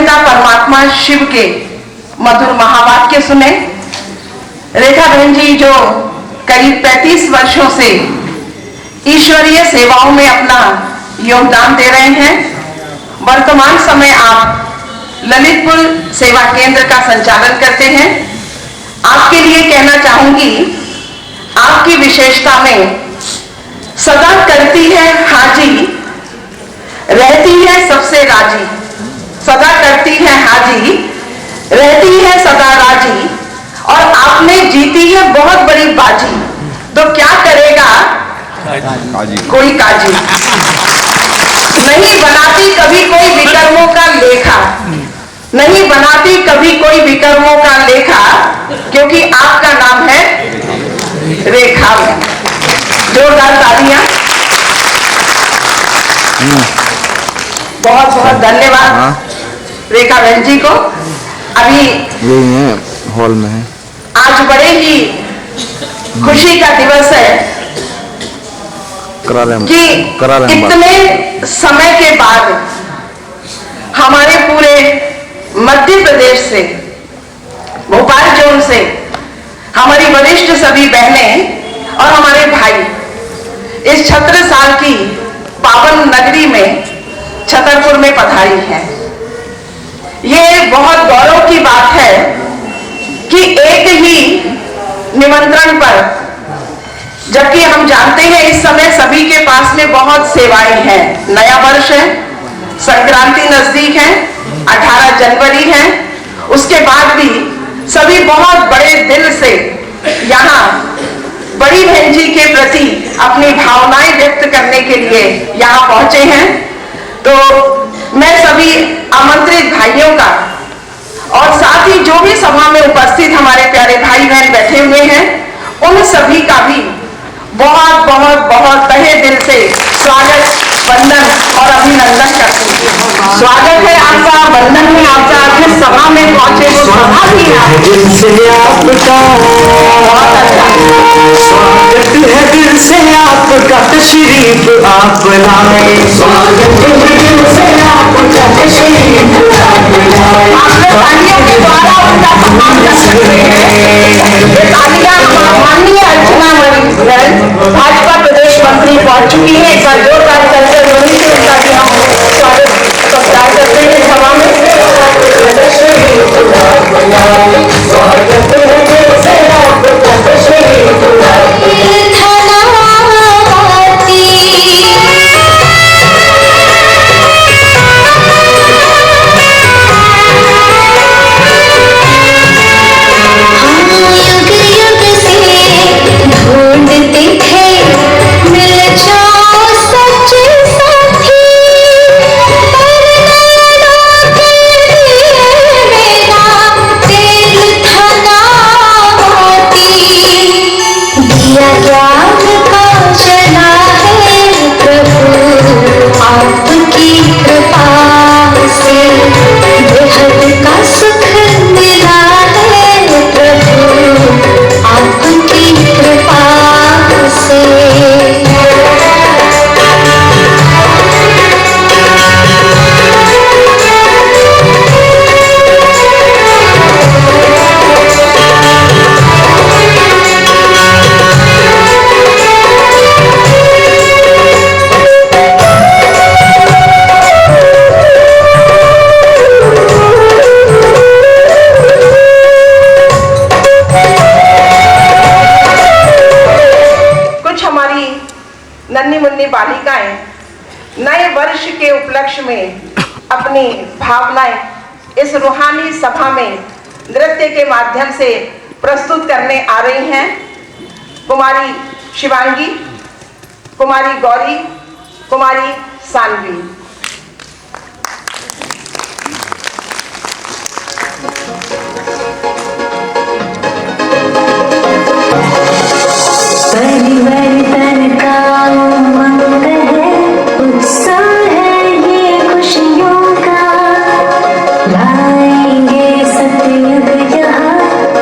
पिता परमात्मा शिव के मधुर महावाक्य सुने। रेखा बहन जी जो करीब 35 वर्षों से ईश्वरीय सेवाओं में अपना योगदान दे रहे हैं। वर्तमान समय आप ललितपुर सेवा केंद्र का संचालन करते हैं। आपके लिए कहना चाहूंगी, आपकी विशेषता में सदा करती है हाजी, रहती है सबसे राजी। सदा करती है हाजी, रहती है सदा राजी, और आपने जीती है बहुत बड़ी बाजी। तो क्या करेगा कोई काजी, नहीं बनाती कभी कोई विकर्मों का लेखा, नहीं बनाती कभी कोई विकर्मों का लेखा, क्योंकि आपका नाम है रेखा। जोरदार तालियां। बहुत बहुत धन्यवाद रेखा बहन जी को। अभी यही है, हॉल में है। आज बड़े ही खुशी का दिवस है कि इतने समय के बाद हमारे पूरे मध्य प्रदेश से, भोपाल जोन से हमारी वरिष्ठ सभी बहनें और हमारे भाई इस छत्रसाल की पावन नगरी में छतरपुर में पधारी हैं। ये बहुत गौरव की बात है कि एक ही निमंत्रण पर, जबकि हम जानते हैं इस समय सभी के पास में बहुत सेवाएं हैं। नया वर्ष है, संक्रांति नजदीक है, 18 जनवरी है, उसके बाद भी सभी बहुत बड़े दिल से यहाँ बड़ी बहन जी के प्रति अपनी भावनाएं व्यक्त करने के लिए यहाँ पहुंचे हैं। तो मैं सभी आमंत्रित भाइयों का और साथ ही जो भी सभा में उपस्थित हमारे प्यारे भाई बहन बैठे हुए हैं, उन सभी का भी बहुत बहुत बहुत तहे दिल से स्वागत, वंदन और अभिनंदन करती हूँ। स्वागत है आपका, वंदन है आपका। जिस सभा में पहुंचे वो सभा भी है दिल से आपका, स्वागत है दिल से आपका, तशरीफ आप लाए। स्वागत है दिल से आपका, तशरीफ आप लाए। आपने तालियों के द्वारा उनका सम्मान कर सकते हैं। ये तालियां माननीय अर्चना भाजपा प्रदेश मंत्री पहुंच चुकी है। एक बार जोरदार करके उनका भी हम स्वागत करते हैं सभा में। नन्ही मुन्नी बालिकाएं नए वर्ष के उपलक्ष्य में अपनी भावनाएं इस रूहानी सभा में नृत्य के माध्यम से प्रस्तुत करने आ रही हैं। कुमारी शिवांगी, कुमारी गौरी, कुमारी सानवी। परिवर्तन का उमंग है, उत्साह है ये खुशियों का, लाएंगे सतयुग यहाँ,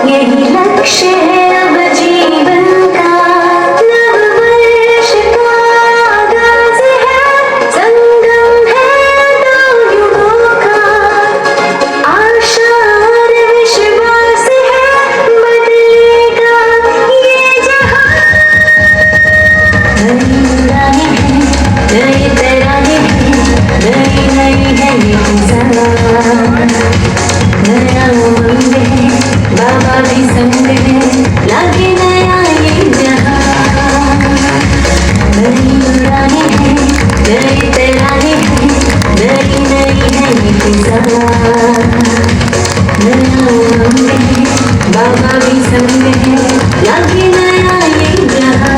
यही लक्ष्य है अब जीवन का। नव वर्ष का आगाज है, संगम है दो युगों का, भी संग है, लगे नया ये जहां।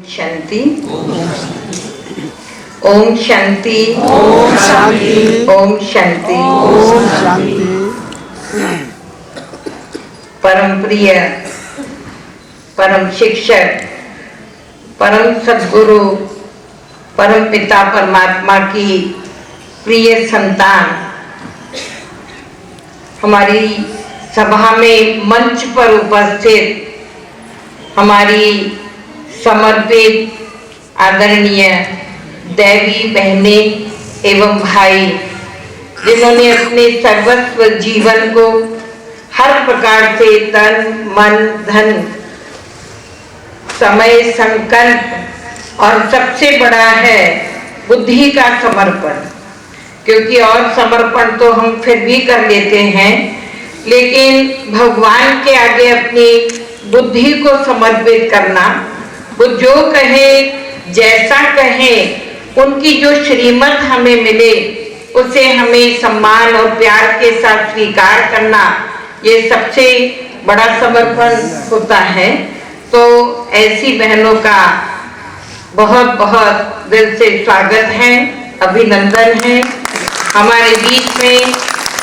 शांति। ओम शांति। ओम शांति। ओम शांति। ओम शांति। परम प्रिय, परम शिक्षक, परम सद्गुरु, परम पिता परमात्मा की प्रिय संतान, हमारी सभा में मंच पर उपस्थित हमारी समर्पित आदरणीय दैवी बहनें एवं भाई, जिन्होंने अपने सर्वस्व जीवन को हर प्रकार से तन मन धन समय संकल्प और सबसे बड़ा है बुद्धि का समर्पण, क्योंकि और समर्पण तो हम फिर भी कर लेते हैं, लेकिन भगवान के आगे अपनी बुद्धि को समर्पित करना, वो जो कहे जैसा कहे उनकी जो श्रीमत हमें मिले उसे हमें सम्मान और प्यार के साथ स्वीकार करना, ये सबसे बड़ा समर्पण होता है। तो ऐसी बहनों का बहुत बहुत दिल से स्वागत है, अभिनंदन है। हमारे बीच में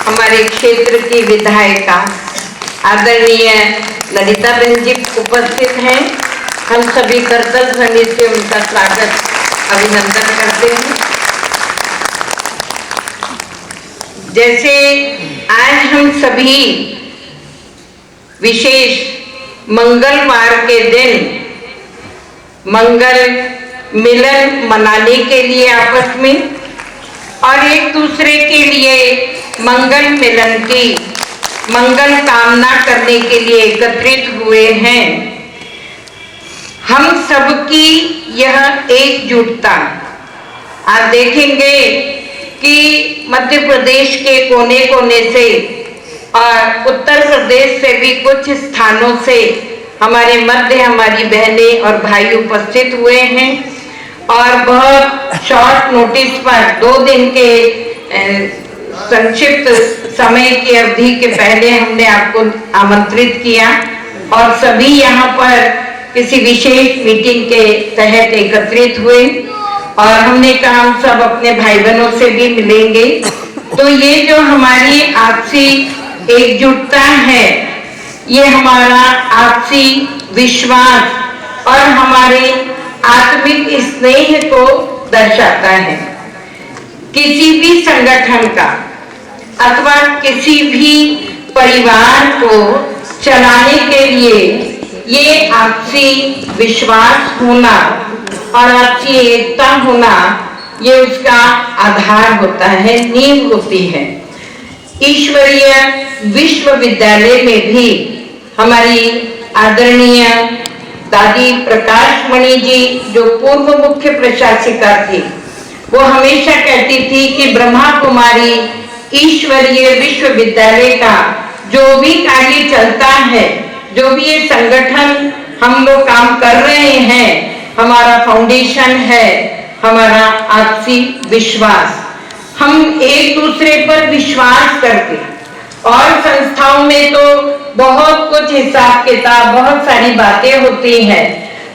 हमारे क्षेत्र की विधायिका आदरणीय ललिता बहन जी उपस्थित हैं। हम सभी करतल ध्वनि से उनका स्वागत अभिनंदन करते हैं। जैसे आज हम सभी विशेष मंगलवार के दिन मंगल मिलन मनाने के लिए आपस में और एक दूसरे के लिए मंगल मिलन की मंगल कामना करने के लिए एकत्रित हुए हैं, हम सबकी यह एकजुटता आप देखेंगे कि मध्य प्रदेश के कोने कोने से और उत्तर प्रदेश से भी कुछ स्थानों से हमारे मध्य हमारी बहनें और भाई उपस्थित हुए हैं और बहुत शॉर्ट नोटिस पर 2 दिन के संक्षिप्त समय की अवधि के पहले हमने आपको आमंत्रित किया और सभी यहाँ पर किसी विशेष मीटिंग के तहत एकत्रित हुए और हमने कहा हम सब अपने भाई बहनों से भी मिलेंगे। तो ये जो हमारी आपसी एकजुटता है, ये हमारा आपसी विश्वास और हमारे आत्मिक स्नेह को दर्शाता है। किसी भी संगठन का अथवा किसी भी परिवार को चलाने के लिए ये आपसी विश्वास होना और आपसी एकता होना, ये उसका आधार होता है, नींव होती है। ईश्वरीय विश्वविद्यालय में भी हमारी आदरणीय दादी प्रकाश मणि जी, जो पूर्व मुख्य प्रशासिका थी, वो हमेशा कहती थी कि ब्रह्मा कुमारी ईश्वरीय विश्वविद्यालय का जो भी कार्य चलता है, जो भी ये संगठन हम लोग काम कर रहे हैं, हमारा फाउंडेशन है हमारा आपसी विश्वास। हम एक दूसरे पर विश्वास करके, और संस्थाओं में तो बहुत कुछ हिसाब किताब, बहुत सारी बातें होती हैं।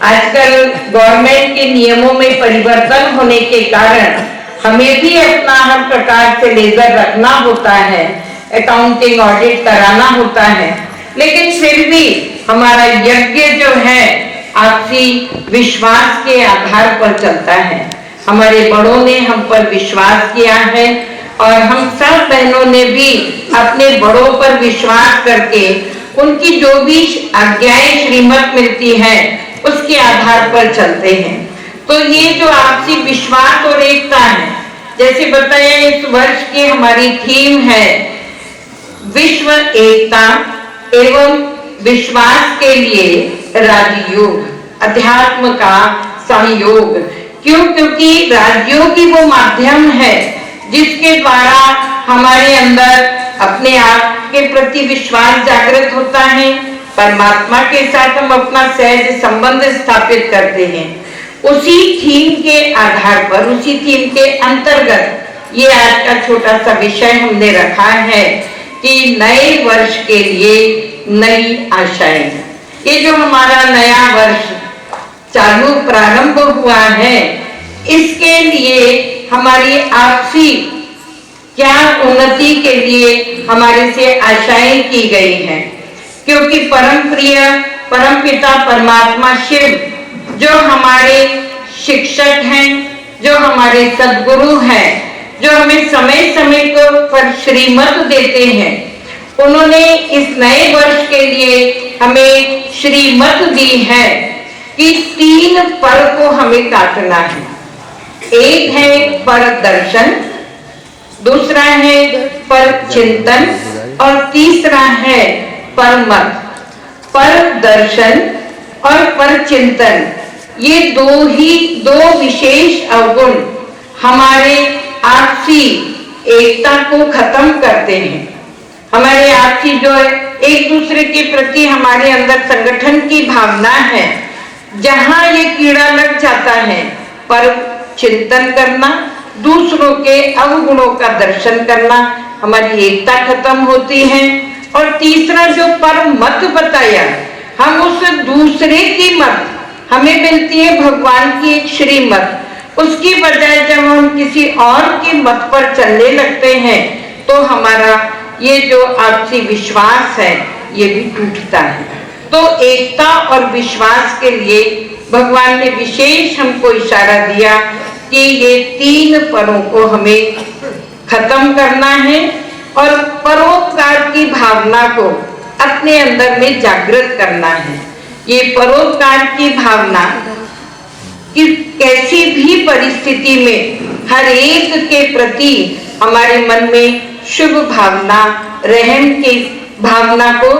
आजकल गवर्नमेंट के नियमों में परिवर्तन होने के कारण हमें भी अपना हर प्रकार से लेजर रखना होता है, अकाउंटिंग ऑडिट कराना होता है, लेकिन फिर भी हमारा यज्ञ जो है आपसी विश्वास के आधार पर चलता है। हमारे बड़ों ने हम पर विश्वास किया है और हम सब बहनों ने भी अपने बड़ों पर विश्वास करके उनकी जो भी आज्ञाएं श्रीमत मिलती है उसके आधार पर चलते हैं। तो ये जो आपसी विश्वास और एकता है, जैसे बताया इस वर्ष की हमारी थीम है विश्व एकता एवं विश्वास के लिए राजयोग, अध्यात्म का सहयोग। क्यों? क्योंकि राजयोग ही वो माध्यम है जिसके द्वारा हमारे अंदर अपने आप के प्रति विश्वास जागृत होता है, परमात्मा के साथ हम अपना सहज संबंध स्थापित करते हैं। उसी थीम के आधार पर, उसी थीम के अंतर्गत ये आज का छोटा सा विषय हमने रखा है कि नए वर्ष के लिए नई आशाएं। ये जो हमारा नया वर्ष चालू प्रारंभ हुआ है, इसके लिए हमारी आपसी क्या उन्नति के लिए हमारे से आशाएं की गई हैं। क्योंकि परम प्रिय परमपिता परमात्मा शिव जो हमारे शिक्षक हैं, जो हमारे सद्गुरु हैं, जो हमें समय समय पर श्रीमत देते हैं, उन्होंने इस नए वर्ष के लिए हमें श्रीमत दी है कि 3 पर को हमें काटना है। एक है पर दर्शन, दूसरा है पर चिंतन और तीसरा है पर मत। पर दर्शन और पर चिंतन, ये दो विशेष अवगुण हमारे आपसी एकता को खत्म करते हैं। हमारे आपसी जो एक दूसरे के प्रति हमारे अंदर संगठन की भावना है, जहां ये कीड़ा लग जाता है, पर चिंतन करना, दूसरों के अवगुणों का दर्शन करना, हमारी एकता खत्म होती है। और तीसरा जो पर मत बताया, हम उस दूसरे की मत, हमें मिलती है भगवान की एक श्रीमत, उसकी बजाय जब हम किसी और के मत पर चलने लगते हैं तो हमारा ये जो आपसी विश्वास है ये भी टूटता है। तो एकता और विश्वास के लिए भगवान ने विशेष हमको इशारा दिया कि ये 3 परों को हमें खत्म करना है और परोपकार की भावना को अपने अंदर में जागृत करना है। ये परोपकार की भावना कि कैसी भी परिस्थिति में हर एक के प्रति हमारे मन में शुभ भावना, रहम की भावना को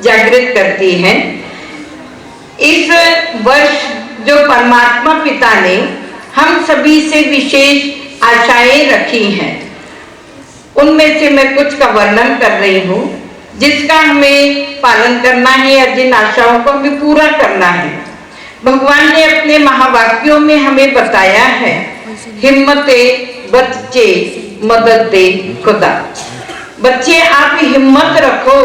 जागृत करती है। इस वर्ष जो परमात्मा पिता ने हम सभी से विशेष आशाएं रखी हैं, उनमें से मैं कुछ का वर्णन कर रही हूँ जिसका हमें पालन करना है या जिन आशाओं को हमें पूरा करना है। भगवान ने अपने महावाक्यों में हमें बताया है, हिम्मते बच्चे मदद दे खुदा। बच्चे आप हिम्मत रखो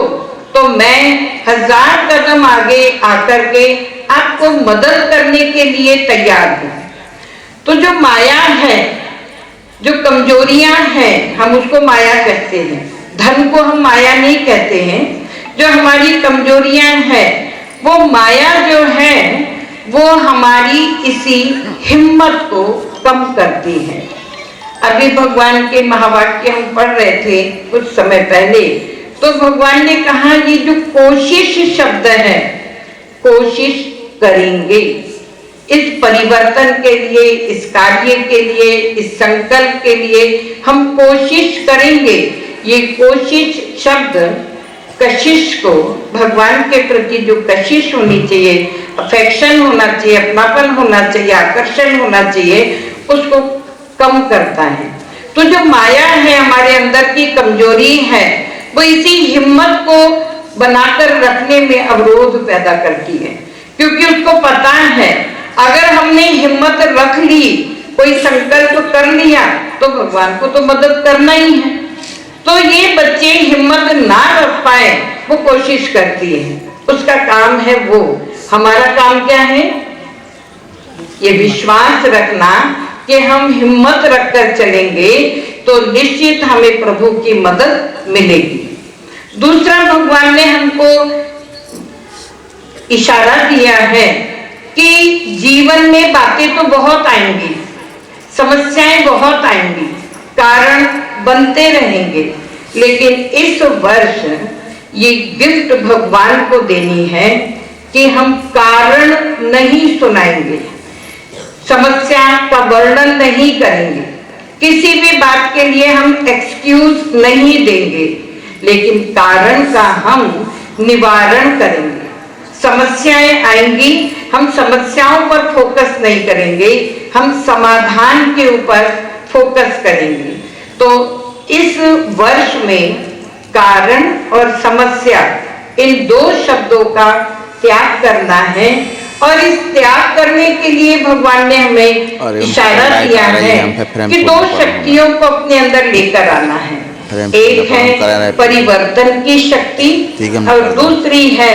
तो मैं 1000 कदम आगे आकर के आपको मदद करने के लिए तैयार हूं। तो जो माया है, जो कमजोरियां हैं, हम उसको माया कहते हैं, धन को हम माया नहीं कहते हैं। जो हमारी कमजोरियां हैं, वो माया जो है वो हमारी इसी हिम्मत को कम करती है। अभी भगवान के महावाक्य हम पढ़ रहे थे कुछ समय पहले, तो भगवान ने कहा ये जो कोशिश शब्द है, कोशिश करेंगे इस परिवर्तन के लिए, इस कार्य के लिए, इस संकल्प के लिए हम कोशिश करेंगे। ये कोशिश शब्द कशिश को, भगवान के प्रति जो कशिश होनी चाहिए, अफेक्शन होना चाहिए, अपनापन होना चाहिए, आकर्षण होना चाहिए, उसको कम करता है। तो जो माया है हमारे अंदर की कमजोरी है, वो इसी हिम्मत को बनाकर रखने में अवरोध पैदा करती है, क्योंकि उसको पता है अगर हमने हिम्मत रख ली, कोई संकल्प कर लिया, तो भगवान को तो मदद करना ही है। तो ये बच्चे हिम्मत ना रख पाए, वो कोशिश करती है, उसका काम है वो। हमारा काम क्या है? ये विश्वास रखना कि हम हिम्मत रखकर चलेंगे तो निश्चित हमें प्रभु की मदद मिलेगी। दूसरा, भगवान ने हमको इशारा दिया है कि जीवन में बातें तो बहुत आएंगी, समस्याएं बहुत आएंगी, कारण बनते रहेंगे, लेकिन इस वर्ष ये गिफ्ट भगवान को देनी है कि हम कारण नहीं सुनाएंगे, समस्या का वर्णन नहीं करेंगे, किसी भी बात के लिए हम एक्सक्यूज नहीं देंगे, लेकिन कारण का हम निवारण करेंगे। समस्याएं आएंगी, हम समस्याओं पर फोकस नहीं करेंगे, हम समाधान के ऊपर फोकस करेंगे। तो इस वर्ष में कारण और समस्या, इन दो शब्दों का त्याग करना है, और इस त्याग करने के लिए भगवान ने हमें इशारा दिया है कि दो शक्तियों को अपने अंदर लेकर आना है। एक है परिवर्तन की शक्ति और दूसरी है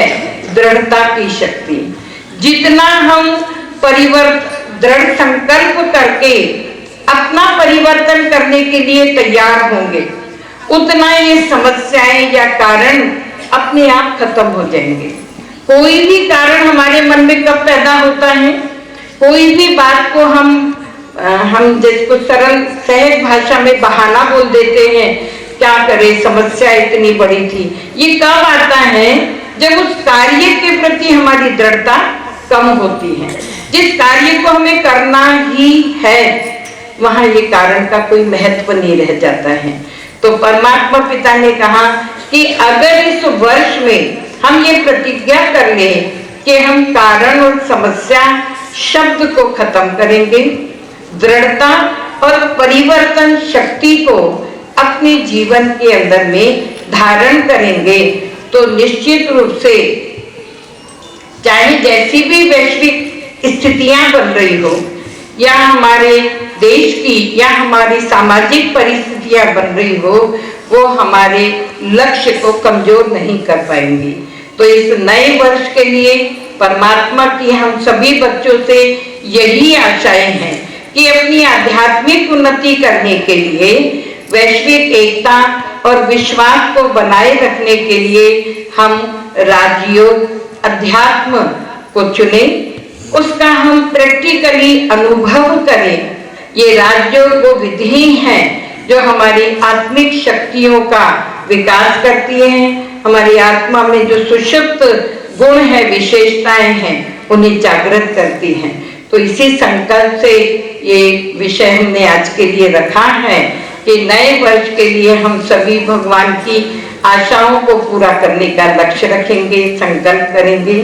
दृढ़ता की शक्ति। जितना हम दृढ़ संकल्प करके अपना परिवर्तन करने के लिए तैयार होंगे, उतना ये समस्याएं या कारण अपने आप खत्म हो जाएंगे। कोई भी कारण हमारे मन में कब पैदा होता है? कोई भी बात को हम जिसको सरल सहज भाषा में बहाना बोल देते हैं, क्या करें, समस्या इतनी बड़ी थी। ये कब आता है? जब उस कार्य के प्रति हमारी दृढ़ता कम होती है। जिस कार्य को हमें करना ही है, वहां ये कारण का कोई महत्व नहीं रह जाता है। तो परमात्मा पिता ने कहा कि अगर इस वर्ष में हम ये प्रतिज्ञा कर लें कि हम कारण और समस्या शब्द को खत्म करेंगे, दृढ़ता और परिवर्तन शक्ति को अपने जीवन के अंदर में धारण करेंगे, तो निश्चित रूप से चाहे जैसी भी वैश्विक स्थितियां बन रही हो, या हमारे देश की या हमारी सामाजिक परिस्थितियां बन रही हो, वो हमारे लक्ष्य को कमजोर नहीं कर पाएंगी। तो इस नए वर्ष के लिए परमात्मा की हम सभी बच्चों से यही आशाएं हैं कि अपनी आध्यात्मिक उन्नति करने के लिए, वैश्विक एकता और विश्वास को बनाए रखने के लिए हम राजयोग अध्यात्म को चुने, उसका हम प्रैक्टिकली अनुभव करें। ये राजयोग वो विधि है जो हमारी आत्मिक शक्तियों का विकास करती है, हमारी आत्मा में जो सुषुप्त गुण है, विशेषताएं हैं, उन्हें जागृत करती हैं। तो इसी संकल्प से ये विषय हमने आज के लिए रखा है कि नए वर्ष के लिए हम सभी भगवान की आशाओं को पूरा करने का लक्ष्य रखेंगे, संकल्प करेंगे।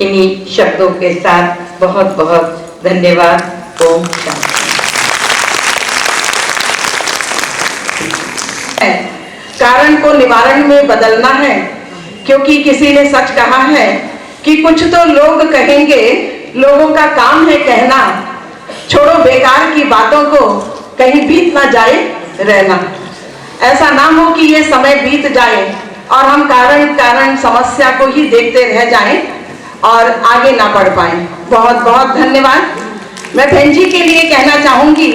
इन्हीं शब्दों के साथ बहुत बहुत धन्यवाद। ओम शांति। कारण को निवारण में बदलना है, क्योंकि किसी ने सच कहा है कि कुछ तो लोग कहेंगे, लोगों का काम है कहना, छोड़ो बेकार की बातों को, कहीं बीत ना जाए रहना। ऐसा ना हो कि ये समय बीत जाए और हम कारण समस्या को ही देखते रह जाएं और आगे ना बढ़ पाए। बहुत बहुत धन्यवाद। मैं बहन जी के लिए कहना चाहूंगी,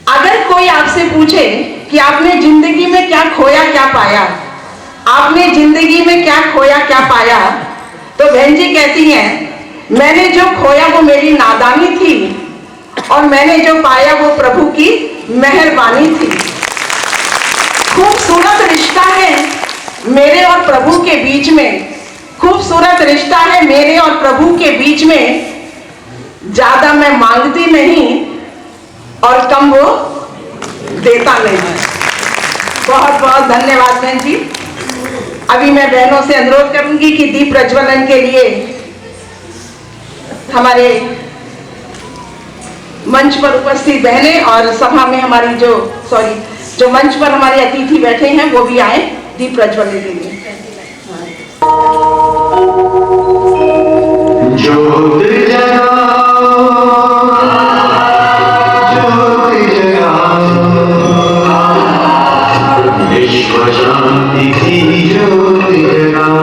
अगर कोई आपसे पूछे कि आपने जिंदगी में क्या खोया क्या पाया, आपने जिंदगी में क्या खोया क्या पाया, तो बहन जी कहती हैं, मैंने जो खोया वो मेरी नादानी थी और मैंने जो पाया वो प्रभु की मेहरबानी थी। खूबसूरत रिश्ता है मेरे और प्रभु के बीच में, खूबसूरत रिश्ता है मेरे और प्रभु के बीच में। ज्यादा मैं मांगती नहीं और कम वो देता नहीं। बहुत बहुत धन्यवाद बहन जी। अभी मैं बहनों से अनुरोध करूंगी कि दीप प्रज्वलन के लिए हमारे मंच पर उपस्थित बहनें और सभा में हमारी जो मंच पर हमारे अतिथि बैठे हैं वो भी आए दीप प्रज्वलन के लिए। ज्योत जगाओ, ज्योत जगाओ, विश्व शांति की ज्योत जगाओ।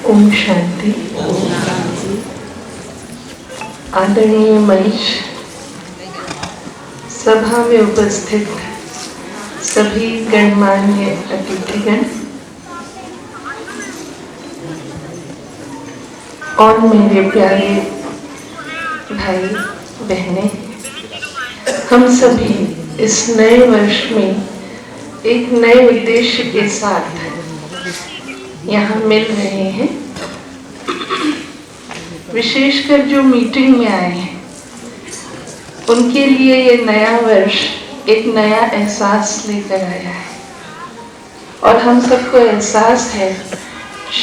ओम शांति। आदरणीय मंच, सभा में उपस्थित सभी गणमान्य अतिथिगण और मेरे प्यारे भाई बहनें, हम सभी इस नए वर्ष में एक नए उद्देश्य के साथ यहाँ मिल रहे हैं। विशेषकर जो मीटिंग में आए हैं उनके लिए ये नया वर्ष एक नया एहसास लेकर आया है और हम सबको एहसास है,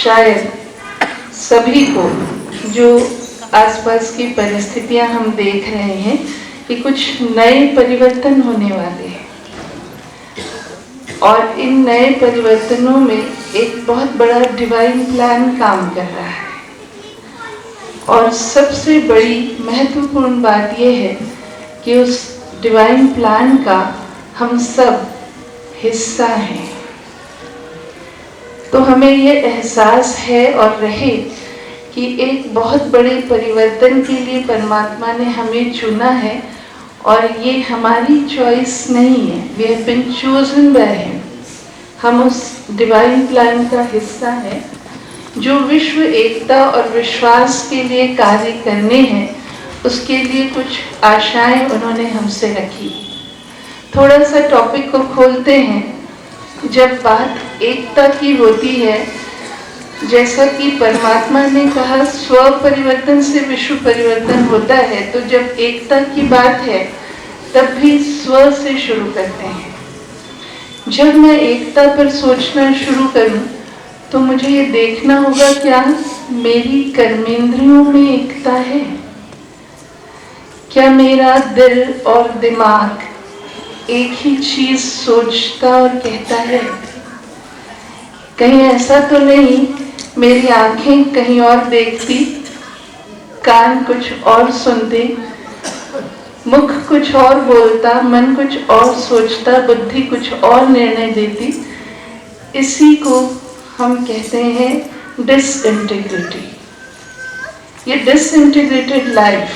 शायद सभी को, जो आसपास की परिस्थितियां हम देख रहे हैं कि कुछ नए परिवर्तन होने वाले हैं और इन नए परिवर्तनों में एक बहुत बड़ा डिवाइन प्लान काम कर रहा है। और सबसे बड़ी महत्वपूर्ण बात यह है कि उस डिवाइन प्लान का हम सब हिस्सा हैं। तो हमें ये एहसास है और रहे कि एक बहुत बड़े परिवर्तन के लिए परमात्मा ने हमें चुना है और ये हमारी चॉइस नहीं है। We have been chosen by him. हम उस डिवाइन प्लान का हिस्सा है जो विश्व एकता और विश्वास के लिए कार्य करने हैं। उसके लिए कुछ आशाएं उन्होंने हमसे रखी। थोड़ा सा टॉपिक को खोलते हैं। जब बात एकता की होती है, जैसा कि परमात्मा ने कहा स्व परिवर्तन से विश्व परिवर्तन होता है, तो जब एकता की बात है तब भी स्व से शुरू करते हैं। जब मैं एकता पर सोचना शुरू करूं तो मुझे ये देखना होगा क्या मेरी कर्मेंद्रियों में एकता है, क्या मेरा दिल और दिमाग एक ही चीज सोचता और कहता है। कहीं ऐसा तो नहीं मेरी आंखें कहीं और देखती, कान कुछ और सुनते, मुख कुछ और बोलता, मन कुछ और सोचता, बुद्धि कुछ और निर्णय देती। इसी को हम कहते हैं डिसइंटीग्रिटी। ये डिसइंटीग्रेटेड लाइफ,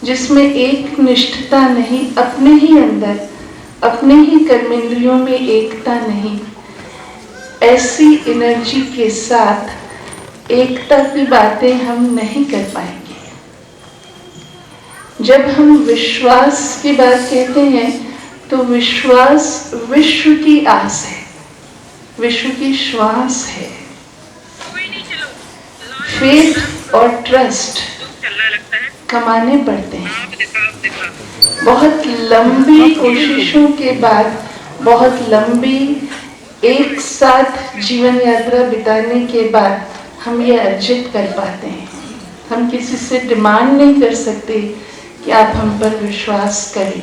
जिसमें एक निष्ठता नहीं, अपने ही अंदर, अपने ही कर्मेंद्रियों में एकता नहीं, ऐसी एनर्जी के साथ एकता की बातें हम नहीं कर पाएंगे। जब हम विश्वास की बात कहते हैं तो विश्वास विश्व की आस है, विश्व की श्वास है। फेथ और ट्रस्ट कमाने पड़ते हैं। बहुत लंबी कोशिशों के बाद, बहुत लंबी एक साथ जीवन यात्रा बिताने के बाद हम ये अर्जित कर पाते हैं। हम किसी से डिमांड नहीं कर सकते कि आप हम पर विश्वास करें।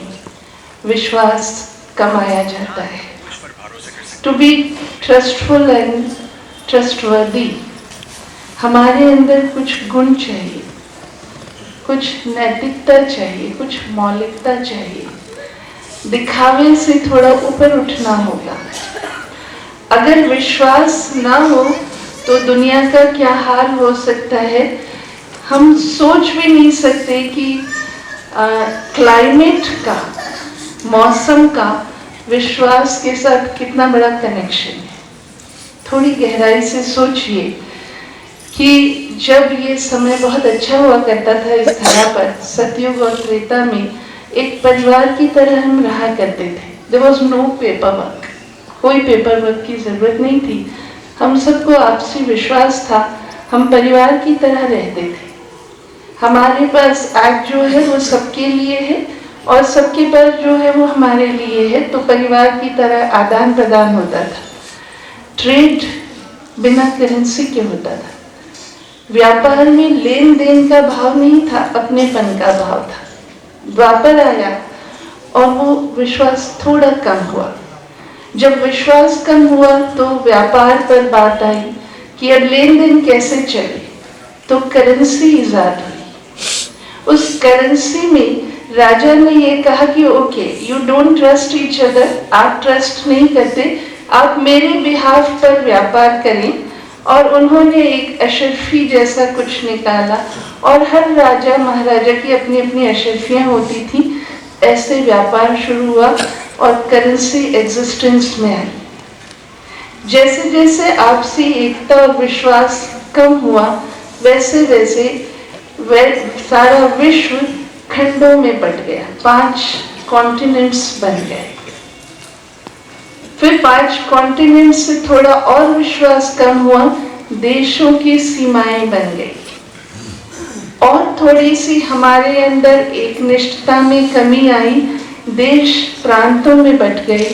विश्वास कमाया जाता है। To be trustful and trustworthy, हमारे अंदर कुछ गुण चाहिए, कुछ नैतिकता चाहिए, कुछ मौलिकता चाहिए। दिखावे से थोड़ा ऊपर उठना होगा। अगर विश्वास ना हो तो दुनिया का क्या हाल हो सकता है हम सोच भी नहीं सकते कि क्लाइमेट का, मौसम का विश्वास के साथ कितना बड़ा कनेक्शन है। थोड़ी गहराई से सोचिए कि जब ये समय बहुत अच्छा हुआ करता था इस धरा पर, सतयुग और त्रेता में एक परिवार की तरह हम रहा करते थे। There was no paper work, कोई पेपर वर्क की जरूरत नहीं थी। हम सबको आपसी विश्वास था, हम परिवार की तरह रहते थे। हमारे पास एक्ट जो है वो सबके लिए है और सबके पास जो है वो हमारे लिए है, तो परिवार की तरह आदान प्रदान होता था। ट्रेड बिना करेंसी के होता था। व्यापार में लेन देन का भाव नहीं था, अपनेपन का भाव था। द्वापर आया और वो विश्वास थोड़ा कम हुआ। जब विश्वास कम हुआ तो व्यापार पर बात आई कि अब लेन देन कैसे चले, तो करेंसी ईजाद हुई। उस करेंसी में राजा ने ये कहा कि okay, you don't trust each other, आप ट्रस्ट नहीं करते, आप मेरे बिहाफ पर व्यापार करें। और उन्होंने एक अशर्फी जैसा कुछ निकाला और हर राजा महाराजा की अपनी अपनी अशर्फियां होती थी। ऐसे व्यापार शुरू हुआ और करेंसी एग्जिस्टेंस में आई। जैसे जैसे आपसी एकता और विश्वास कम हुआ, वैसे वैसे सारा विश्व खंडों में बट गया, 5 कॉन्टिनेंट्स बन गए। फिर 5 कॉन्टिनेंट से थोड़ा और विश्वास कम हुआ, देशों की सीमाएं बन गई और थोड़ी सी हमारे अंदर एक निष्ठता में कमी आई, देश प्रांतों में बट गए।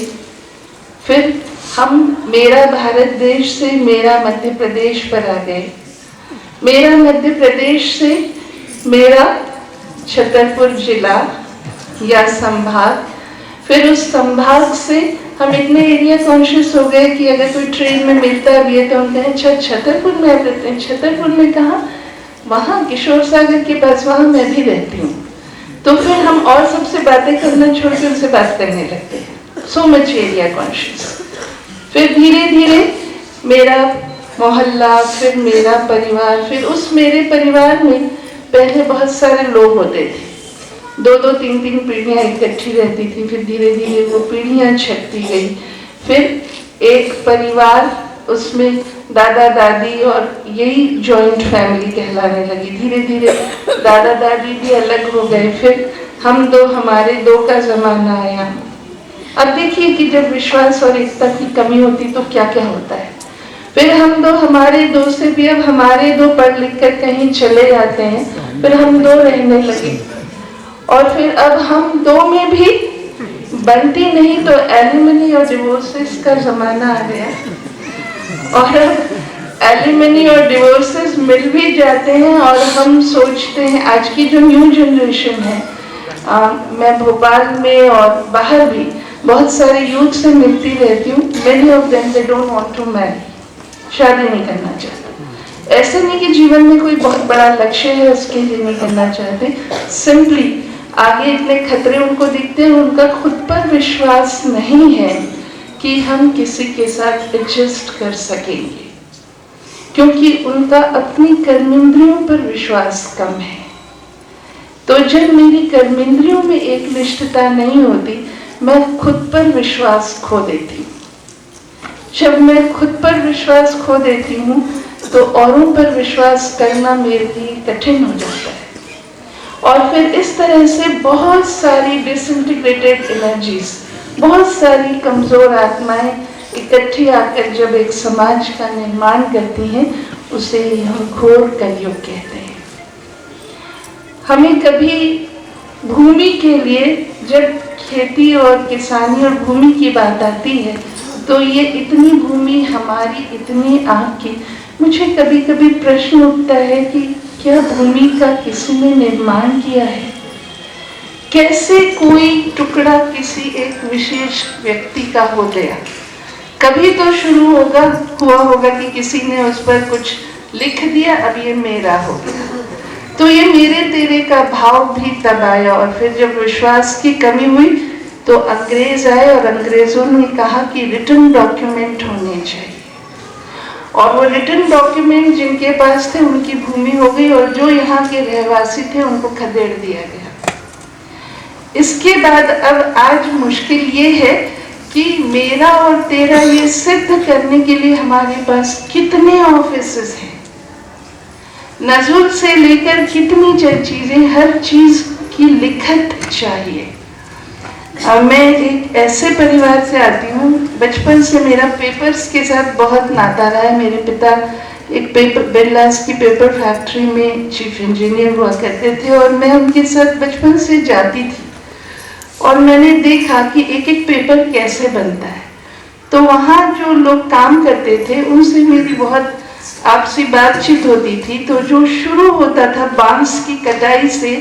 फिर हम मेरा भारत देश से मेरा मध्य प्रदेश पर आ गए, मेरा मध्य प्रदेश से मेरा छतरपुर जिला या संभाग, फिर उस संभाग से हम इतने एरिया कॉन्शियस हो गए कि अगर कोई ट्रेन में मिलता भी है तो हम कहें अच्छा छतरपुर में आप रहते हैं। छतरपुर में कहाँ? वहाँ किशोर सागर के पास, वहाँ मैं भी रहती हूँ। तो फिर हम और सबसे बातें करना छोड़ के उनसे बात करने लगते हैं। So much area conscious. फिर धीरे धीरे मेरा मोहल्ला, फिर मेरा परिवार, फिर उस मेरे परिवार में पहले बहुत सारे लोग होते थे, 2-2, 3-3 पीढ़ियाँ इकट्ठी रहती थी। फिर धीरे धीरे वो पीढ़ियाँ छटती गई। फिर एक परिवार, उसमें दादा दादी और यही जॉइंट फैमिली कहलाने लगी। धीरे धीरे दादा दादी भी अलग हो गए। फिर हम दो, हमारे दो का जमाना आया। अब देखिए कि जब विश्वास और एकता की कमी होती तो क्या क्या होता है। फिर हम दो, हमारे दो से भी अब हमारे दो पढ़ लिख कर कहीं चले जाते हैं, फिर हम दो रहने लगे। और फिर अब हम दो में भी बनती नहीं तो एलिमनी और डिवोर्सेस का जमाना आ गया। और अब एलिमनी और डिवोर्सेस मिल भी जाते हैं और हम सोचते हैं, आज की जो न्यू जनरेशन है, मैं भोपाल में और बाहर भी बहुत सारे यूथ से मिलती रहती हूँ। Many of them they don't want to marry, शादी नहीं करना चाहते। ऐसे नहीं कि जीवन में कोई बहुत बड़ा लक्ष्य है उसके लिए नहीं करना चाहते, सिंपली आगे इतने खतरे उनको दिखते हैं, उनका खुद पर विश्वास नहीं है कि हम किसी के साथ एडजस्ट कर सकेंगे, क्योंकि उनका अपनी कर्मेंद्रियों पर विश्वास कम है। तो जब मेरी कर्मेंद्रियों में एक निष्ठता नहीं होती, मैं खुद पर विश्वास खो देती हूँ। जब मैं खुद पर विश्वास खो देती हूँ तो औरों पर विश्वास करना मेरे लिए कठिन हो जाता है। और फिर इस तरह से बहुत सारी डिसइंटीग्रेटेड एनर्जीज, बहुत सारी कमजोर आत्माएं इकट्ठी आकर जब एक समाज का निर्माण करती हैं, उसे हम घोर कलयुग कहते हैं। हमें कभी भूमि के लिए, जब खेती और किसानी और भूमि की बात आती है, तो ये इतनी भूमि हमारी, इतनी आपकी, मुझे कभी कभी प्रश्न उठता है कि क्या भूमि का किसी ने निर्माण किया है? कैसे कोई टुकड़ा किसी एक विशेष व्यक्ति का हो गया? कभी तो शुरू हुआ होगा कि किसी ने उस पर कुछ लिख दिया, अब ये मेरा हो गया। तो ये मेरे तेरे का भाव भी तब आया। और फिर जब विश्वास की कमी हुई तो अंग्रेज आए और अंग्रेजों ने कहा कि रिटन डॉक्यूमेंट होने चाहिए। और वो रिटन डॉक्यूमेंट जिनके पास थे उनकी भूमि हो गई, और जो यहाँ के रहवासी थे उनको खदेड़ दिया गया। इसके बाद अब आज मुश्किल ये है कि मेरा और तेरा ये सिद्ध करने के लिए हमारे पास कितने ऑफिसेस हैं, नजुल से लेकर कितनी चीजें, हर चीज की लिखत चाहिए। मैं एक ऐसे परिवार से आती हूँ, बचपन से मेरा पेपर्स के साथ बहुत नाता रहा है। मेरे पिता एक पेपर बिरलास की पेपर फैक्ट्री में चीफ इंजीनियर हुआ करते थे और मैं उनके साथ बचपन से जाती थी और मैंने देखा कि एक एक पेपर कैसे बनता है। तो वहाँ जो लोग काम करते थे उनसे मेरी बहुत आपसी बातचीत होती थी। तो जो शुरू होता था बांस की कटाई से,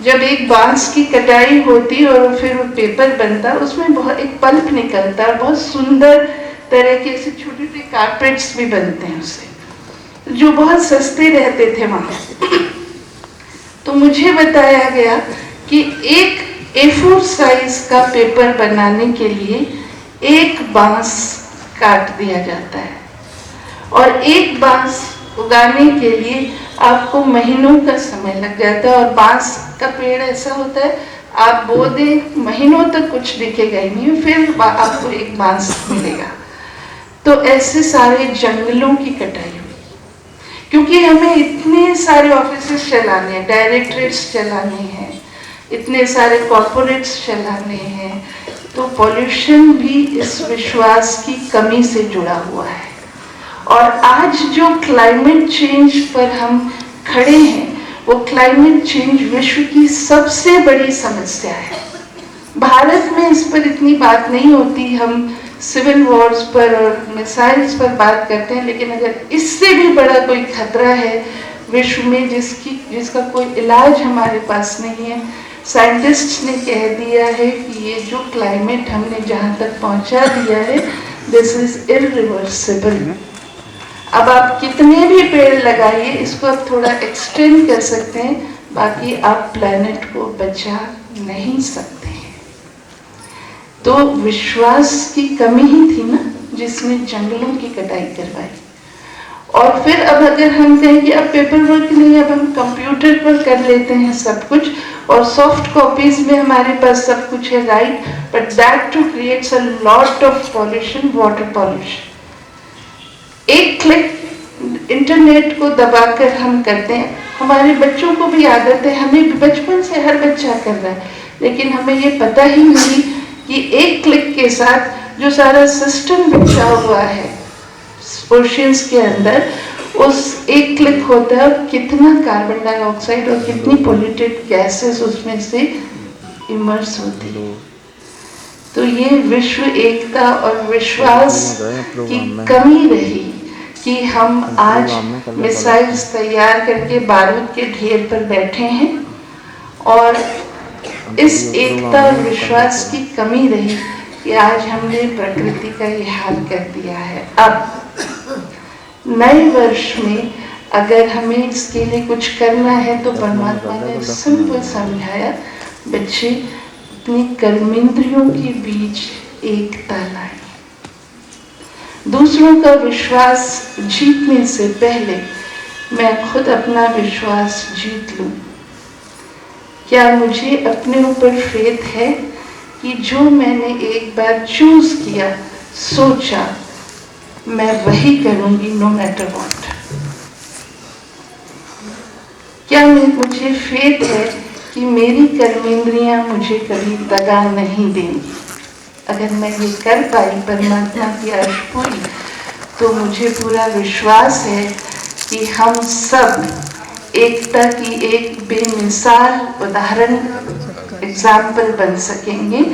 जब एक बांस की कटाई होती और फिर वो पेपर बनता, उसमें बहुत एक पल्प निकलता और बहुत सुंदर तरह के ऐसे छोटे छोटे कारपेट्स भी बनते हैं उससे, जो बहुत सस्ते रहते थे वहाँ। तो मुझे बताया गया कि एक A4 साइज का पेपर बनाने के लिए एक बांस काट दिया जाता है और एक बांस उगाने के लिए आपको महीनों का समय लग जाता है। और बांस का पेड़ ऐसा होता है, आप बो दें महीनों तक कुछ दिखेगा ही नहीं, फिर आपको एक बांस मिलेगा। तो ऐसे सारे जंगलों की कटाई हुई, क्योंकि हमें इतने सारे ऑफिसेस चलाने हैं, डायरेक्टरेट्स चलाने हैं, इतने सारे कॉर्पोरेट्स चलाने हैं, तो पॉल्यूशन भी इस विश्वास की कमी से जुड़ा हुआ है। और आज जो क्लाइमेट चेंज पर हम खड़े हैं, वो क्लाइमेट चेंज विश्व की सबसे बड़ी समस्या है। भारत में इस पर इतनी बात नहीं होती, हम सिविल वॉर्स पर और मिसाइल्स पर बात करते हैं, लेकिन अगर इससे भी बड़ा कोई खतरा है विश्व में जिसका कोई इलाज हमारे पास नहीं है, साइंटिस्ट्स ने कह दिया है कि ये जो क्लाइमेट हमने जहाँ तक पहुँचा दिया है, दिस इज इरिवर्सिबल। अब आप कितने भी पेड़ लगाइए, इसको आप थोड़ा एक्सटेंड कर सकते हैं, बाकी आप प्लेनेट को बचा नहीं सकते हैं। तो विश्वास की कमी ही थी ना जिसने जंगलों की कटाई करवाई। और फिर अब अगर हम कहें कि अब पेपर वर्क नहीं, अब हम कंप्यूटर पर कर लेते हैं सब कुछ और सॉफ्ट कॉपीज में हमारे पास सब कुछ है, right, but that too creates a lot of pollution, water pollution. एक क्लिक इंटरनेट को दबाकर हम करते हैं। हमारे बच्चों को भी आदत है, हमें भी बचपन से हर बच्चा कर रहा है, लेकिन हमें ये पता ही नहीं कि एक क्लिक के साथ जो सारा सिस्टम बिछा हुआ है ओशियंस के अंदर, उस एक क्लिक होता है और कितना कार्बन डाइऑक्साइड और कितनी पोल्यूटेड गैसेस उसमें से इमर्स होती है। तो ये विश्व एकता और विश्वास की कमी रही कि हम आज मिसाइल्स तैयार करके बारूद के ढेर पर बैठे हैं, और इस एकता और विश्वास की कमी रही कि आज हमने प्रकृति का ये हाल कर दिया है। अब नए वर्ष में अगर हमें इसके लिए कुछ करना है तो परमात्मा ने सिंपल समझाया, बच्चे अपनी कर्मेंद्रियों के बीच एकता लाएं। दूसरों का विश्वास जीतने से पहले मैं खुद अपना विश्वास जीत लूं। क्या मुझे अपने ऊपर फेथ है कि जो मैंने एक बार चूज किया, सोचा, मैं वही करूंगी नो मैटर व्हाट। क्या मुझे फेथ है कि मेरी कर्मेंद्रियां मुझे कभी दगा नहीं देंगी। अगर मैं ये कर पाई परमात्मा की आश पूरी, तो मुझे पूरा विश्वास है कि हम सब एकता की एक बेमिसाल उदाहरण एग्जाम्पल बन सकेंगे।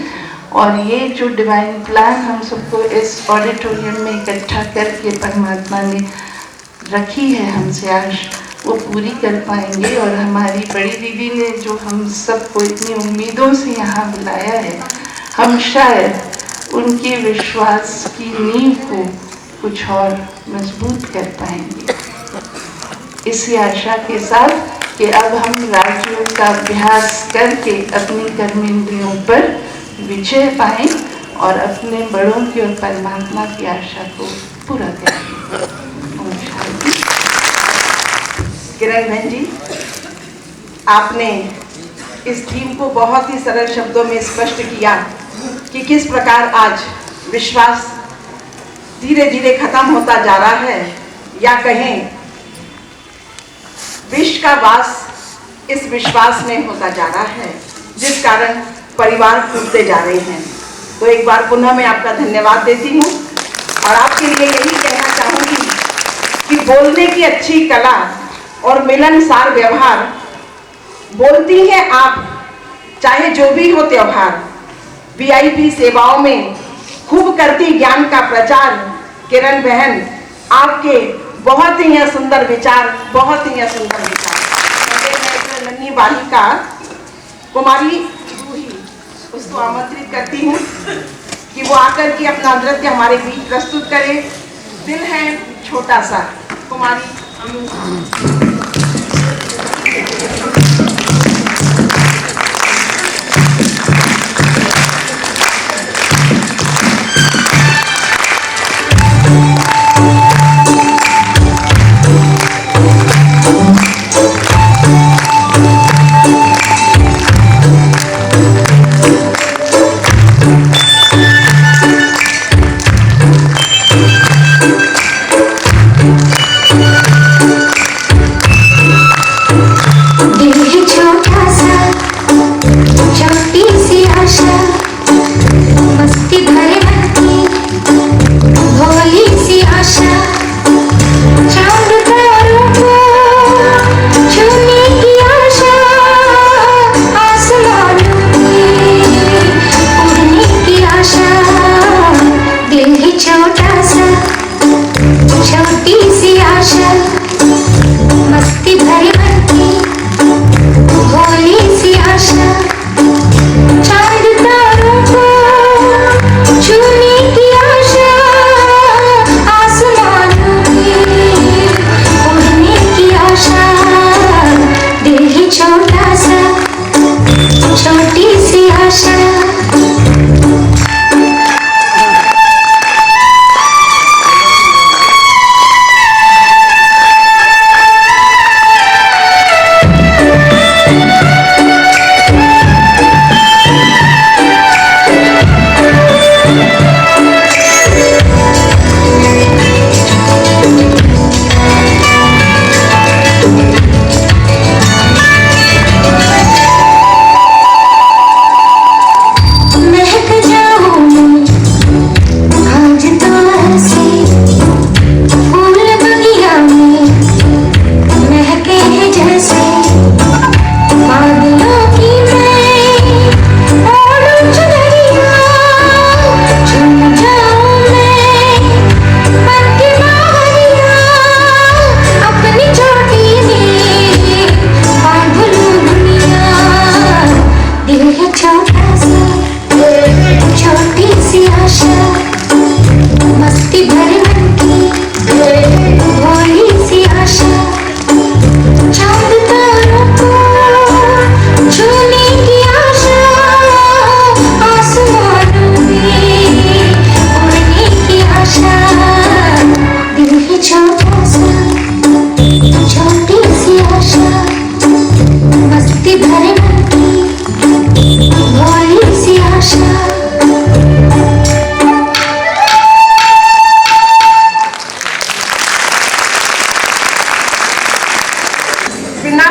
और ये जो डिवाइन प्लान हम सबको इस ऑडिटोरियम में इकट्ठा करके परमात्मा ने रखी है हमसे आश, वो पूरी कर पाएंगे। और हमारी बड़ी दीदी ने जो हम सबको इतनी उम्मीदों से यहाँ बुलाया है, हम शायद उनके विश्वास की नींव को कुछ और मजबूत कर पाएंगे। इसी आशा के साथ कि अब हम राजयोग का अभ्यास करके अपनी कर्मेंद्रियों पर विजय पाएं और अपने बड़ों की और परमात्मा की आशा को पूरा करें। किरण बहन जी, आपने इस थीम को बहुत ही सरल शब्दों में स्पष्ट किया कि किस प्रकार आज विश्वास धीरे धीरे खत्म होता जा रहा है, या कहें विष का वास इस विश्वास में होता जा रहा है, जिस कारण परिवार टूटते जा रहे हैं। तो एक बार पुनः मैं आपका धन्यवाद देती हूँ और आपके लिए यही कहना चाहूँगी कि बोलने की अच्छी कला और मिलनसार व्यवहार बोलती हैं आप, चाहे जो भी हो त्योहार। वीआईपी सेवाओं में खूब करती ज्ञान का प्रचार किरण बहन, आपके बहुत ही सुंदर विचार, बहुत ही सुंदर विचार। मैं नन्ही बालिका कुमारी रूही उसको आमंत्रित करती हूँ कि वो आकर के अपना नृत्य हमारे बीच प्रस्तुत करे। दिल है छोटा सा, कुमारी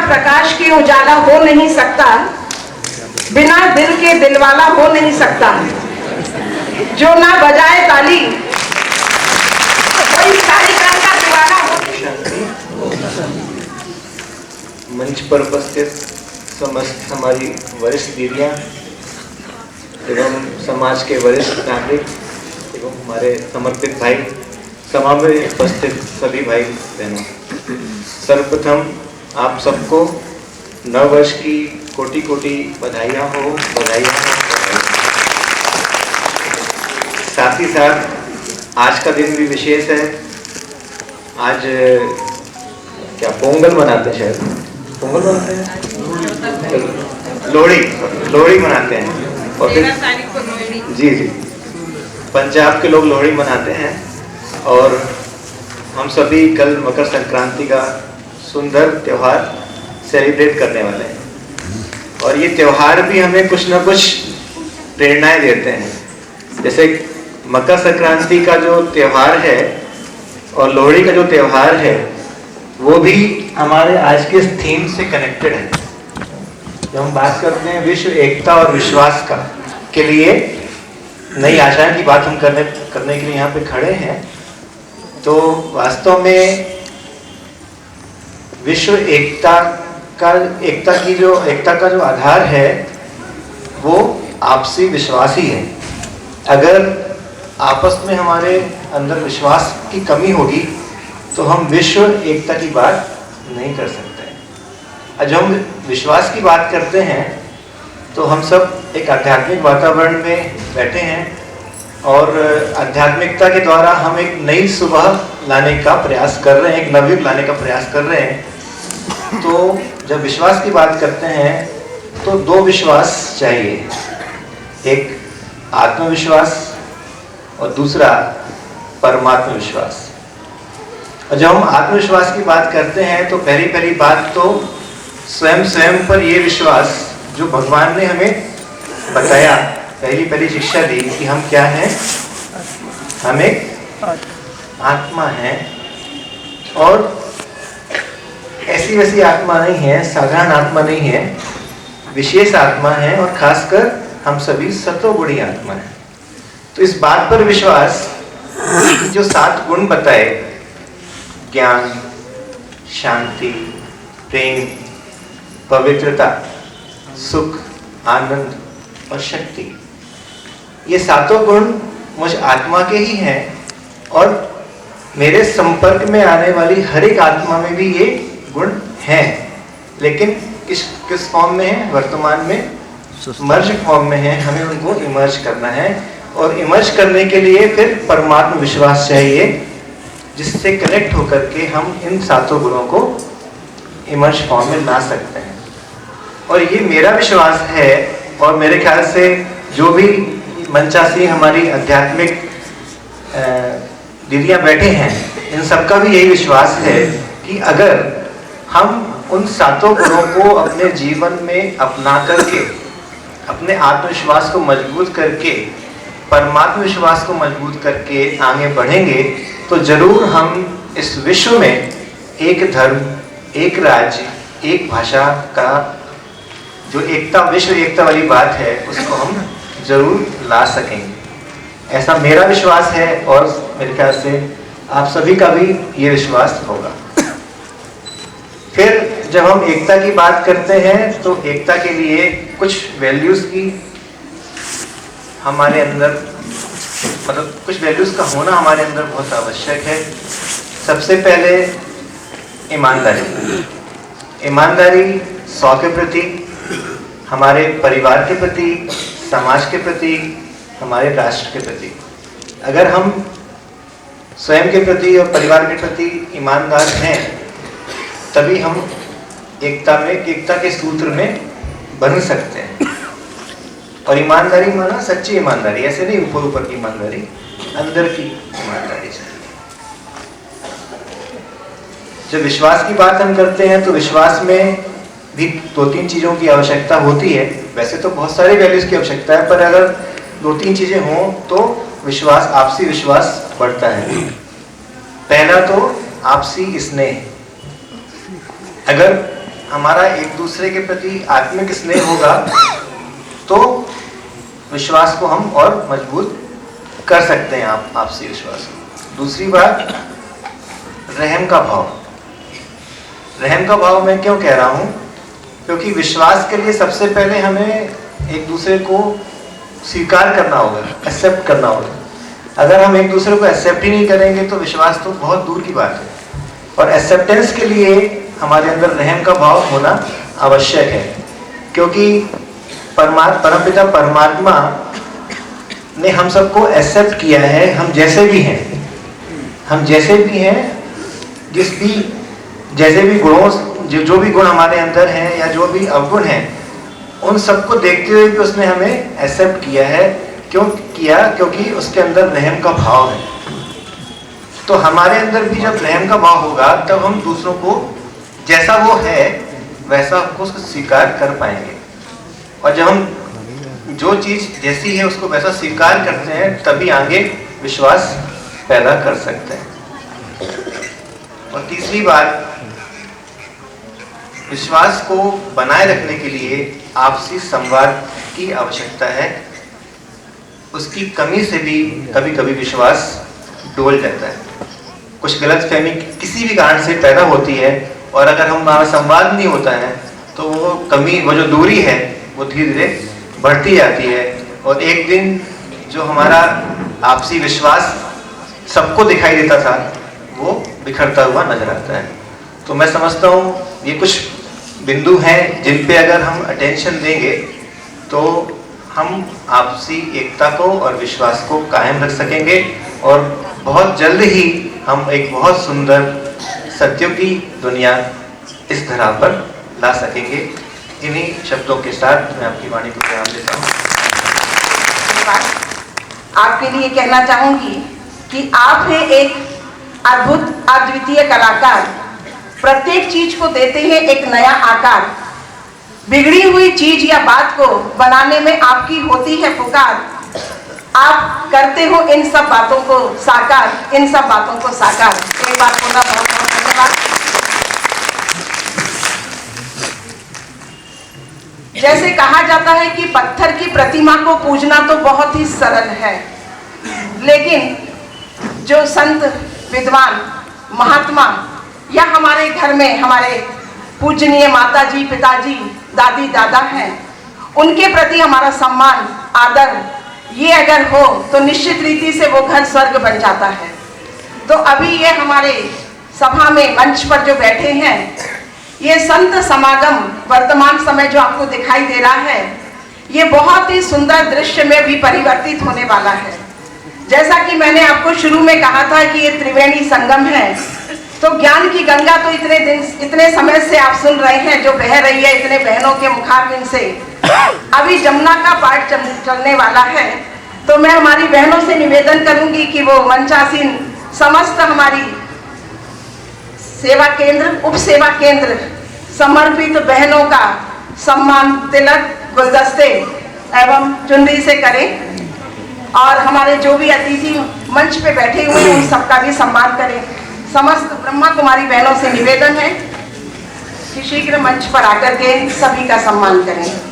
प्रकाश के उजाला हो नहीं सकता, बिना दिल के दिलवाला हो नहीं सकता। जो ना बजाए ताली कोई कार्यक्रम का दीवाना हो। मंच पर उपस्थित समस्त हमारी वरिष्ठ दीदियां एवं समाज के वरिष्ठ नागरिक एवं हमारे समर्पित भाई, सभा में उपस्थित सभी भाई बहनों, सर्वप्रथम आप सबको नव वर्ष की कोटि कोटि बधाइयाँ हो, बधाइयाँ हो। साथ ही साथ आज का दिन भी विशेष है। आज क्या पोंगल मनाते हैं, शायद पोंगल मनाते हैं, लोहड़ी मनाते हैं। और फिर जी पंजाब के लोग लोहड़ी मनाते हैं और हम सभी कल मकर संक्रांति का सुंदर त्योहार सेलिब्रेट करने वाले हैं। और ये त्योहार भी हमें कुछ न कुछ प्रेरणाएं देते हैं। जैसे मकर संक्रांति का जो त्यौहार है और लोहड़ी का जो त्यौहार है वो भी हमारे आज के थीम से कनेक्टेड है। जब हम बात करते हैं विश्व एकता और विश्वास का के लिए नई आशाएं की बात हम करने के लिए यहाँ पे खड़े हैं, तो वास्तव में विश्व एकता का जो आधार है वो आपसी विश्वास ही है। अगर आपस में हमारे अंदर विश्वास की कमी होगी तो हम विश्व एकता की बात नहीं कर सकते। और जब हम विश्वास की बात करते हैं तो हम सब एक आध्यात्मिक वातावरण में बैठे हैं और आध्यात्मिकता के द्वारा हम एक नई सुबह लाने का प्रयास कर रहे हैं, एक नवयुग लाने का प्रयास कर रहे हैं। तो जब विश्वास की बात करते हैं तो दो विश्वास चाहिए, एक आत्मविश्वास और दूसरा परमात्मा विश्वास। और जब हम आत्मविश्वास की बात करते हैं तो पहली बात तो स्वयं पर ये विश्वास जो भगवान ने हमें बताया, पहली शिक्षा दी कि हम क्या हैं, हम एक आत्मा हैं और ऐसी वैसी आत्मा नहीं है, साधारण आत्मा नहीं है, विशेष आत्मा है और खासकर हम सभी सतोगुणी आत्मा हैं। तो इस बात पर विश्वास कि जो 7 गुण बताए, ज्ञान, शांति, प्रेम, पवित्रता, सुख, आनंद और शक्ति, ये 7 गुण मुझ आत्मा के ही हैं और मेरे संपर्क में आने वाली हर एक आत्मा में भी ये गुण हैं। लेकिन किस फॉर्म में है? वर्तमान में मर्ज फॉर्म में है। हमें उनको इमर्ज करना है और इमर्ज करने के लिए फिर परमात्मा विश्वास चाहिए, जिससे कनेक्ट होकर के हम इन 7 गुणों को इमर्ज फॉर्म में ला सकते हैं। और ये मेरा विश्वास है और मेरे ख्याल से जो भी मंचासी हमारी आध्यात्मिक दीदियाँ बैठे हैं, इन सबका भी यही विश्वास है कि अगर हम उन 7 गुणों को अपने जीवन में अपना करके, अपने आत्मविश्वास को मजबूत करके, परमात्मा विश्वास को मजबूत करके आगे बढ़ेंगे तो जरूर हम इस विश्व में एक धर्म, एक राज्य, एक भाषा का जो एकता, विश्व एकता वाली बात है, उसको हम जरूर ला सकेंगे। ऐसा मेरा विश्वास है और मेरे ख्याल से आप सभी का भी ये विश्वास होगा। फिर जब हम एकता की बात करते हैं तो एकता के लिए कुछ वैल्यूज की हमारे अंदर, मतलब कुछ वैल्यूज का होना हमारे अंदर बहुत आवश्यक है। सबसे पहले ईमानदारी, 100 के प्रति, हमारे परिवार के प्रति, समाज के प्रति, हमारे राष्ट्र के प्रति। अगर हम स्वयं के प्रति और परिवार के प्रति ईमानदार हैं तभी हम एकता के सूत्र में बन सकते हैं। और ईमानदारी माना सच्ची ईमानदारी, ऐसे नहीं ऊपर की ईमानदारी, अंदर की ईमानदारी चाहिए। जब विश्वास की बात हम करते हैं तो विश्वास में भी 2-3 चीजों की आवश्यकता होती है। वैसे तो बहुत सारे वैल्यूज की आवश्यकता है, पर अगर 2-3 चीजें हों तो विश्वास, आपसी विश्वास बढ़ता है। पहला तो आपसी स्नेह। अगर हमारा एक दूसरे के प्रति आत्मिक स्नेह होगा तो विश्वास को हम और मजबूत कर सकते हैं, आपसी विश्वास। दूसरी बात, रहम का भाव। रहम का भाव मैं क्यों कह रहा हूँ? क्योंकि विश्वास के लिए सबसे पहले हमें एक दूसरे को स्वीकार करना होगा, एक्सेप्ट करना होगा। अगर हम एक दूसरे को एक्सेप्ट ही नहीं करेंगे तो विश्वास तो बहुत दूर की बात है। और एक्सेप्टेंस के लिए हमारे अंदर रहम का भाव होना आवश्यक है, क्योंकि परमपिता परमात्मा ने हम सबको एक्सेप्ट किया है, हम जैसे भी हैं, जैसे भी गुणों, जो भी गुण हमारे अंदर हैं या जो भी अवगुण हैं, उन सबको देखते हुए भी उसने हमें एक्सेप्ट किया है। क्यों किया? क्योंकि उसके अंदर रहम का भाव है। तो हमारे अंदर भी जब रहम का भाव होगा तब हम दूसरों को जैसा वो है वैसा उसको स्वीकार कर पाएंगे। और जब हम जो चीज जैसी है उसको वैसा स्वीकार करते हैं, तभी आगे विश्वास पैदा कर सकते हैं। और तीसरी बात, विश्वास को बनाए रखने के लिए आपसी संवाद की आवश्यकता है। उसकी कमी से भी कभी कभी विश्वास डोल जाता है। कुछ गलतफहमी किसी भी कारण से पैदा होती है, और अगर हमारा संवाद नहीं होता है तो वो कमी, वो जो दूरी है वो धीरे धीरे बढ़ती जाती है, और एक दिन जो हमारा आपसी विश्वास सबको दिखाई देता था वो बिखरता हुआ नजर आता है। तो मैं समझता हूँ ये कुछ बिंदु हैं जिन पे अगर हम अटेंशन देंगे तो हम आपसी एकता को और विश्वास को कायम रख सकेंगे, और बहुत जल्द ही हम एक बहुत सुंदर सत्यों की दुनिया इस धरा पर ला सकेंगे। इन्हीं शब्दों के साथ मैं आपकी वाणी को विराम देता हूँ। आपके लिए कहना चाहूंगी कि आप हैं एक अद्भुत अद्वितीय कलाकार। प्रत्येक चीज को देते हैं एक नया आकार। बिगड़ी हुई चीज या बात को बनाने में आपकी होती है पुकार। आप करते हो इन सब बातों को साकार, इन सब बातों को साकार। एक बार पुनः बहुत बहुत धन्यवाद। जैसे कहा जाता है कि पत्थर की प्रतिमा को पूजना तो बहुत ही सरल है, लेकिन जो संत, विद्वान, महात्मा या हमारे घर में हमारे पूजनीय माताजी, पिताजी, दादी, दादा हैं, उनके प्रति हमारा सम्मान, आदर ये अगर हो तो निश्चित रीति से वो घर स्वर्ग बन जाता है। तो अभी ये हमारे सभा में मंच पर जो बैठे हैं, ये संत समागम वर्तमान समय जो आपको दिखाई दे रहा है, ये बहुत ही सुंदर दृश्य में भी परिवर्तित होने वाला है। जैसा कि मैंने आपको शुरू में कहा था कि ये त्रिवेणी संगम है, तो ज्ञान की गंगा तो इतने समय से आप सुन रहे हैं जो बह रही है इतने बहनों के मुखारबिंद से। अभी जमुना का पाठ चलने वाला है, तो मैं हमारी बहनों से निवेदन करूंगी कि वो मंचासीन समस्त हमारी सेवा केंद्र, उप सेवा केंद्र समर्पित बहनों का सम्मान तिलक, गुलदस्ते एवं चुनरी से करें, और हमारे जो भी अतिथि मंच पे बैठे हुए हैं उन सबका भी सम्मान करें। समस्त ब्रह्मा कुमारी बहनों से निवेदन है कि शीघ्र मंच पर आकर के सभी का सम्मान करें।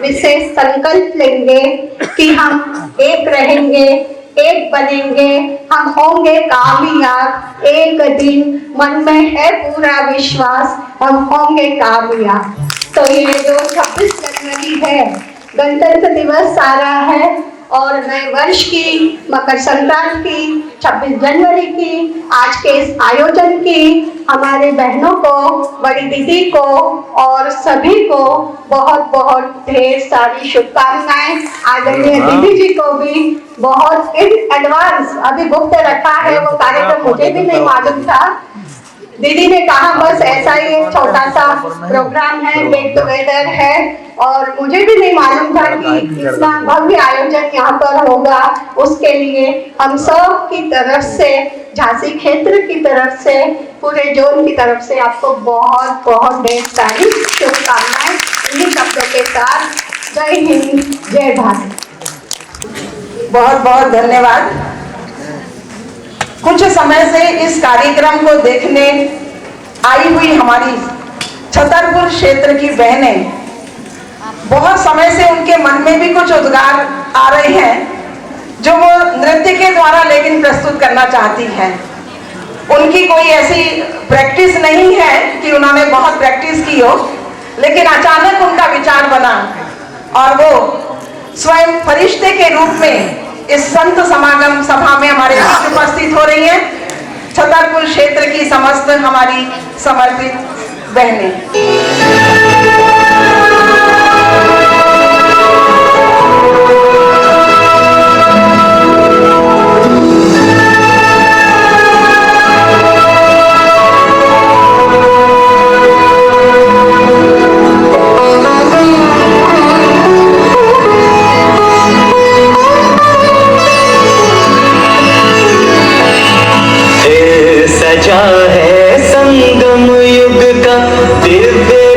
विशेष संकल्प लेंगे कि हम एक रहेंगे, एक बनेंगे, हम होंगे कामयाब। एक दिन मन में है पूरा विश्वास, हम होंगे कामयाब। तो ये जो 26 जनवरी है, गणतंत्र दिवस आ रहा है और नए वर्ष की, मकर संक्रांति की, 26 जनवरी की, आज के इस आयोजन की हमारे बहनों को, बड़ी दीदी को और सभी को बहुत बहुत ढेर सारी शुभकामनाएं। आदरणीय दीदी जी को भी बहुत इन एडवांस अभी गुप्त रखा है, वो कार्यक्रम मुझे भी नहीं मालूम था। दीदी ने कहा बस ऐसा ही एक छोटा सा प्रोग्राम है, गेट टुगेदर है, और मुझे भी नहीं मालूम था कि इतना भव्य आयोजन यहाँ पर होगा। उसके लिए हम सब की तरफ से, झांसी क्षेत्र की तरफ से, पूरे जोन की तरफ से आपको बहुत बहुत ढेर सारी शुभकामनाएं। इन्हीं शब्दों के साथ जय हिंद, जय भारत। बहुत बहुत धन्यवाद। कुछ समय से इस कार्यक्रम को देखने आई हुई हमारी छतरपुर क्षेत्र की बहनें, बहुत समय से उनके मन में भी कुछ उद्गार आ रहे हैं जो वो नृत्य के द्वारा लेकिन प्रस्तुत करना चाहती हैं। उनकी कोई ऐसी प्रैक्टिस नहीं है कि उन्होंने बहुत प्रैक्टिस की हो, लेकिन अचानक उनका विचार बना और वो स्वयं फरिश्ते के रूप में इस संत समागम सभा में हमारे बीच उपस्थित हो रही हैं। छतरपुर क्षेत्र की समस्त हमारी समर्पित बहनें। सजा है संगम युग का दिव्य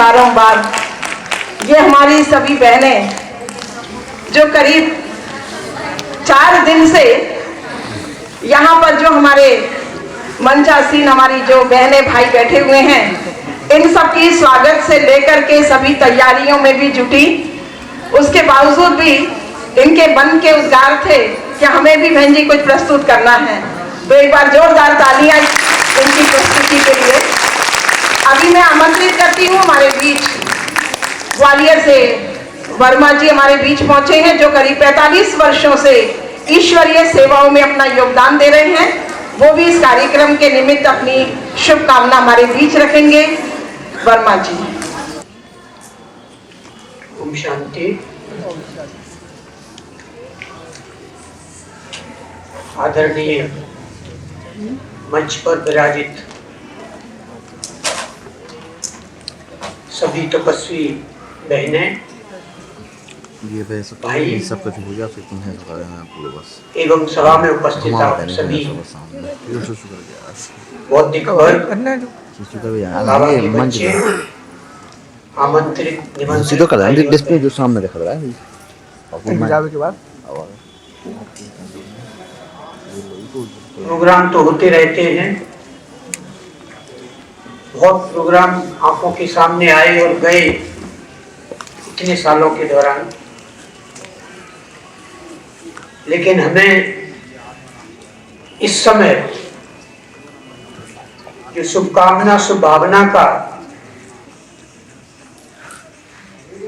बारंबार ये हमारी सभी बहनें जो करीब 4 दिन से यहाँ पर जो हमारे मंचासीन हमारी जो बहनें भाई बैठे हुए हैं, इन सब की स्वागत से लेकर के सभी तैयारियों में भी जुटी। उसके बावजूद भी इनके मन के उद्गार थे कि हमें भी बहन जी कुछ प्रस्तुत करना है, तो एक बार जोरदार तालियां इनकी प्रस्तुति के लिए। अभी मैं आमंत्रित करती हूँ हमारे बीच ग्वालियर से वर्मा जी हमारे बीच पहुंचे हैं, जो करीब 45 वर्षों से ईश्वरीय सेवाओं में अपना योगदान दे रहे हैं। वो भी इस कार्यक्रम के निमित्त अपनी शुभकामना हमारे बीच रखेंगे। वर्मा जी। ओम शांति। आदरणीय मंच पर विराजित सभी तपस्वी बहनें, ये भाई सब कुछ हो गया, फिर तुम्हें आप लोग बस एवं सभा में उपस्थित आप सभी बौद्धिक वर्ग, बाबा के बच्चे, आमंत्रित निमंत्रित डिस्प्ले जो सामने दिख रहा है के बाद प्रोग्राम तो होते रहते हैं, बहुत प्रोग्राम आंखों के सामने आए और गए इतने सालों के दौरान, लेकिन हमें इस समय जो शुभकामना शुभभावना का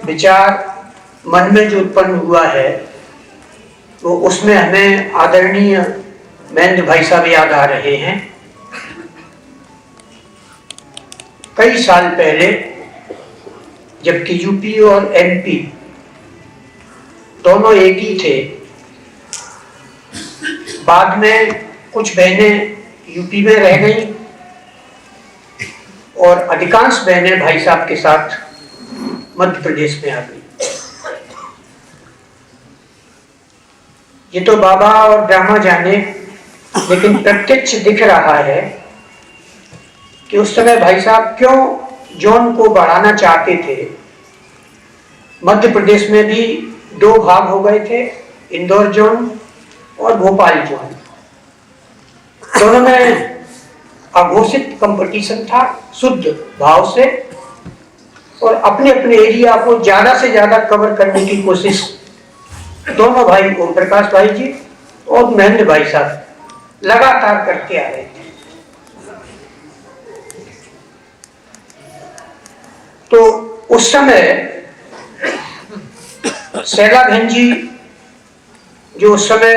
विचार मन में जो उत्पन्न हुआ है, वो उसमें हमें आदरणीय महेंद्र भाई साहब याद आ रहे हैं। कई साल पहले जबकि यूपी और एमपी दोनों एक ही थे, बाद में कुछ बहनें यूपी में रह गई और अधिकांश बहनें भाई साहब के साथ मध्य प्रदेश में आ गई। ये तो बाबा और ड्रामा जाने, लेकिन प्रत्यक्ष दिख रहा है कि उस समय भाई साहब क्यों जोन को बढ़ाना चाहते थे। मध्य प्रदेश में भी 2 भाग हो गए थे, इंदौर जोन और भोपाल जोन। दोनों में अघोषित कंपटीशन था शुद्ध भाव से, और अपने अपने एरिया को ज्यादा से ज्यादा कवर करने की कोशिश दोनों भाई, ओम प्रकाश भाई जी और महेंद्र भाई साहब, लगातार करते आ रहे थे। तो उस समय शैला बहन जी जो उस समय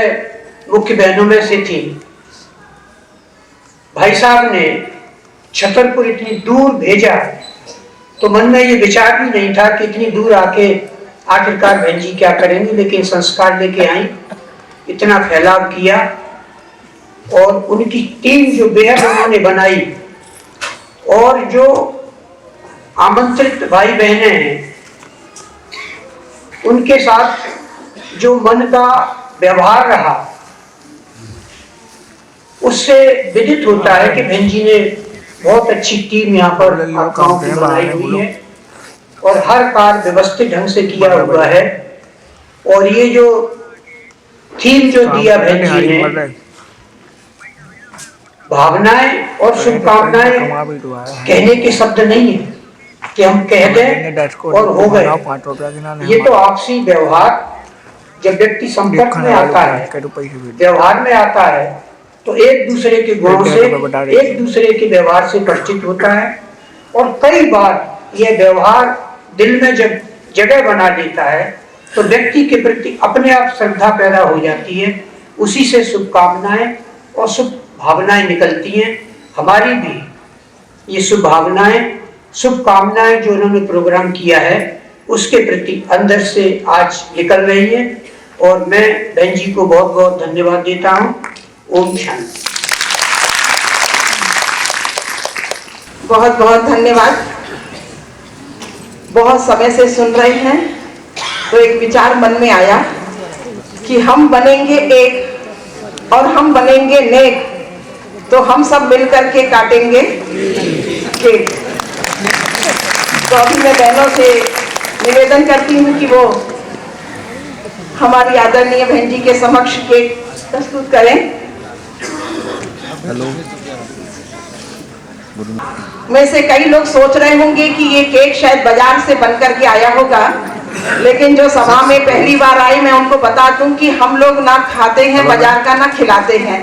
मुख्य बहनों में से थी, भाई साहब ने छतरपुर इतनी दूर भेजा, तो मन में ये विचार भी नहीं था कि इतनी दूर आके आखिरकार बहन जी क्या करेंगे, लेकिन संस्कार लेके आई, इतना फैलाव किया और उनकी टीम जो बेहद उन्होंने बनाई, और जो आमंत्रित भाई बहनें हैं उनके साथ जो मन का व्यवहार रहा, उससे विदित होता है कि बहन जी ने बहुत अच्छी टीम यहाँ पर गाँव की बनाई हुई है और हर कार्य व्यवस्थित ढंग से किया हुआ है। और ये जो थीम जो दिया बहन जी ने, भावनाएं और शुभकामनाएं कहने के शब्द नहीं है कि हम कह दें और हो गए। ये तो आपसी व्यवहार, जब व्यक्ति संपर्क में आता है, व्यवहार में आता है, तो एक दूसरे के गुणों से, एक दूसरे के व्यवहार से परिचित होता है, और कई बार यह व्यवहार दिल में जब जगह बना लेता है तो व्यक्ति के प्रति अपने आप श्रद्धा पैदा हो जाती है। उसी से शुभकामनाएं और शुभ भावनाएं निकलती हैं। हमारी भी ये शुभ भावनाएं, शुभकामनाएं जो उन्होंने प्रोग्राम किया है, उसके प्रति अंदर से आज निकल रही है, और मैं बहन जी को बहुत बहुत धन्यवाद देता हूँ। ओम शांति। बहुत बहुत धन्यवाद। बहुत समय से सुन रहे हैं, तो एक विचार मन में आया कि हम बनेंगे एक और हम बनेंगे नेक, तो हम सब मिलकर के काटेंगे केक। तो अभी मैं बहनों से निवेदन करती हूँ कि वो हमारी आदरणीय बहन जी के समक्ष केक प्रस्तुत करें। हेलो। में से कई लोग सोच रहे होंगे कि ये केक शायद बाजार से बन करके आया होगा, लेकिन जो सभा में पहली बार आई मैं उनको बता दूं कि हम लोग ना खाते हैं बाजार का ना खिलाते हैं।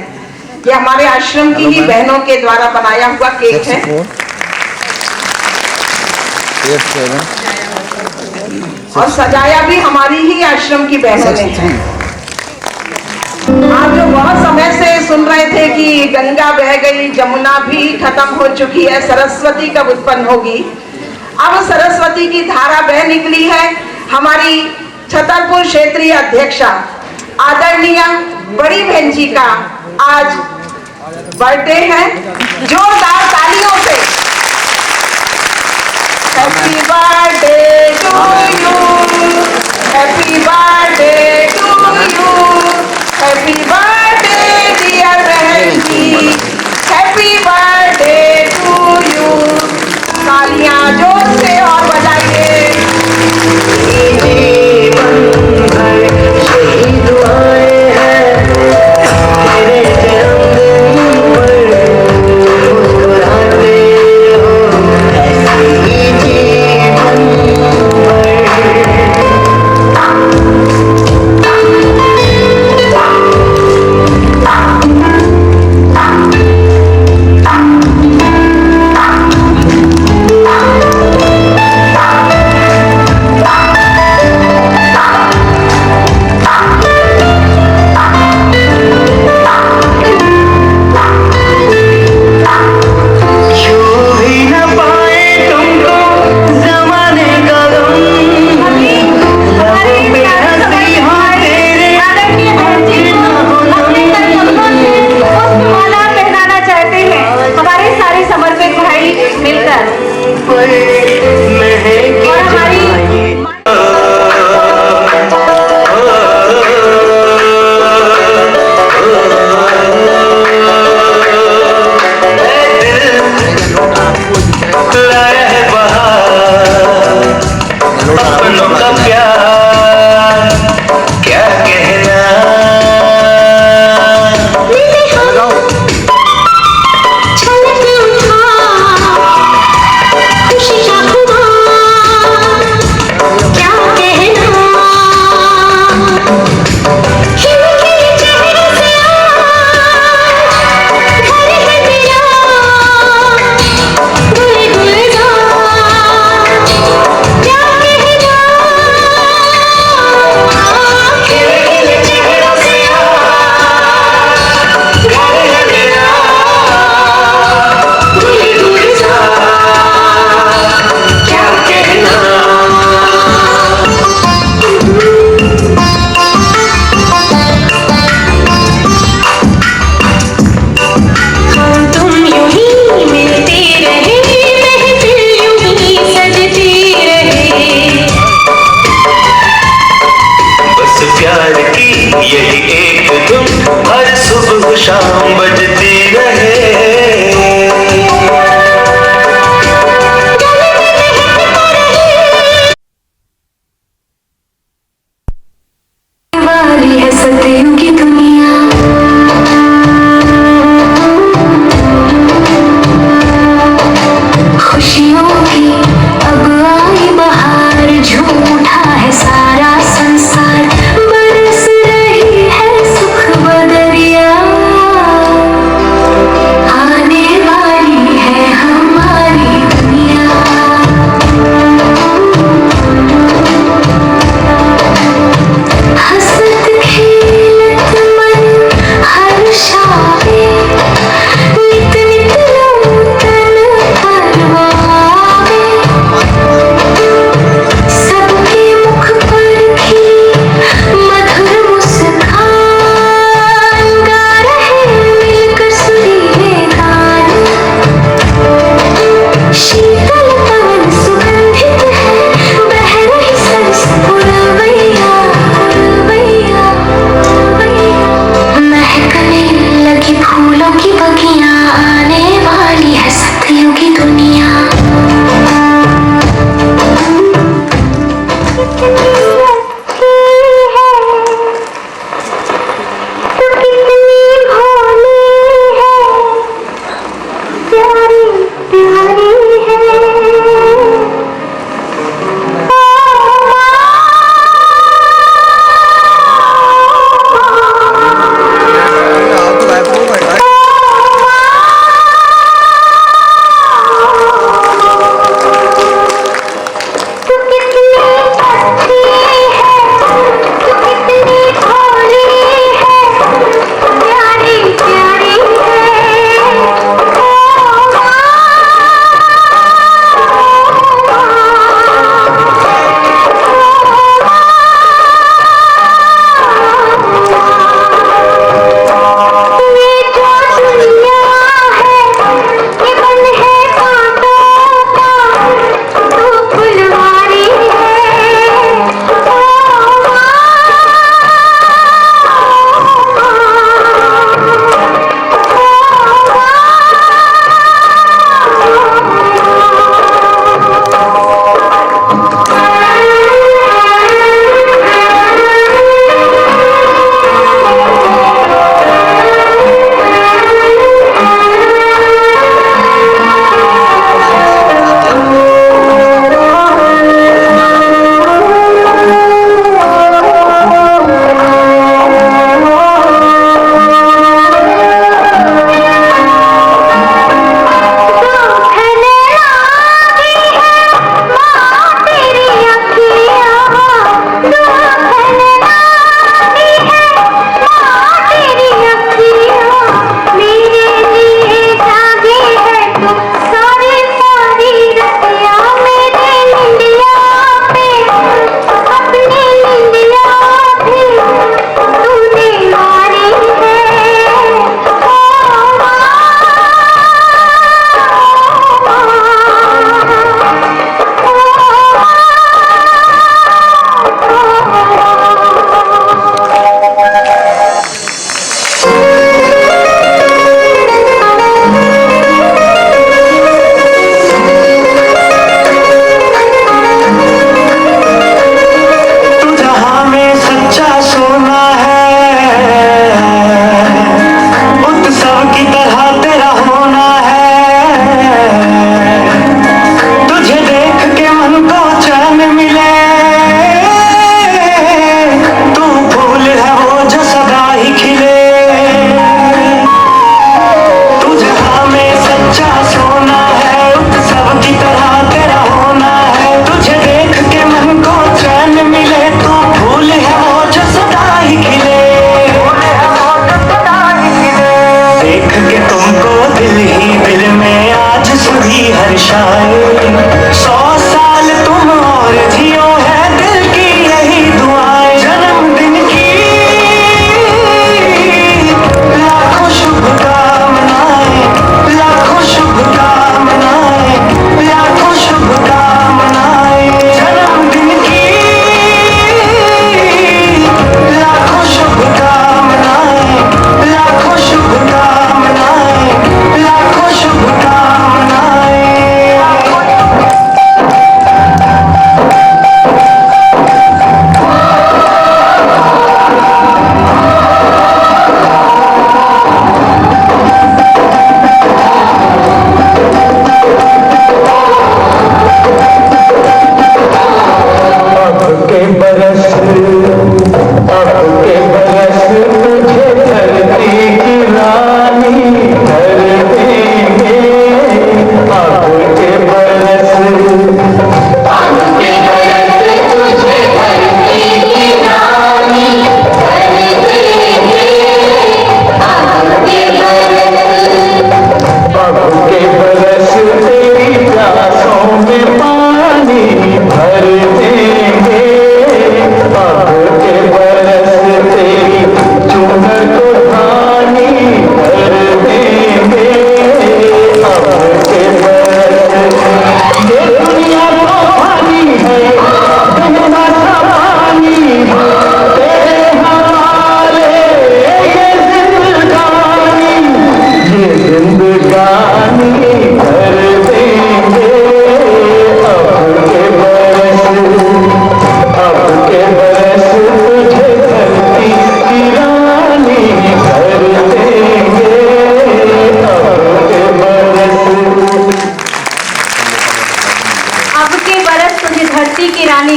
ये हमारे आश्रम की ही बहनों के द्वारा बनाया हुआ केक है और सजाया भी हमारी ही आश्रम की बहनों ने है। आप जो बहुत समय से सुन रहे थे कि गंगा बह गई, जमुना भी खत्म हो चुकी है, सरस्वती कब उत्पन्न होगी, अब सरस्वती की धारा बह निकली है। हमारी छतरपुर क्षेत्रीय अध्यक्षा आदरणीय बड़ी बहन जी का आज बर्थडे है। जोरदार तालियों से happy birthday to you, happy birthday to you, happy birthday dear behen ji, happy birthday to you. तालियां जोर से और बजाइए।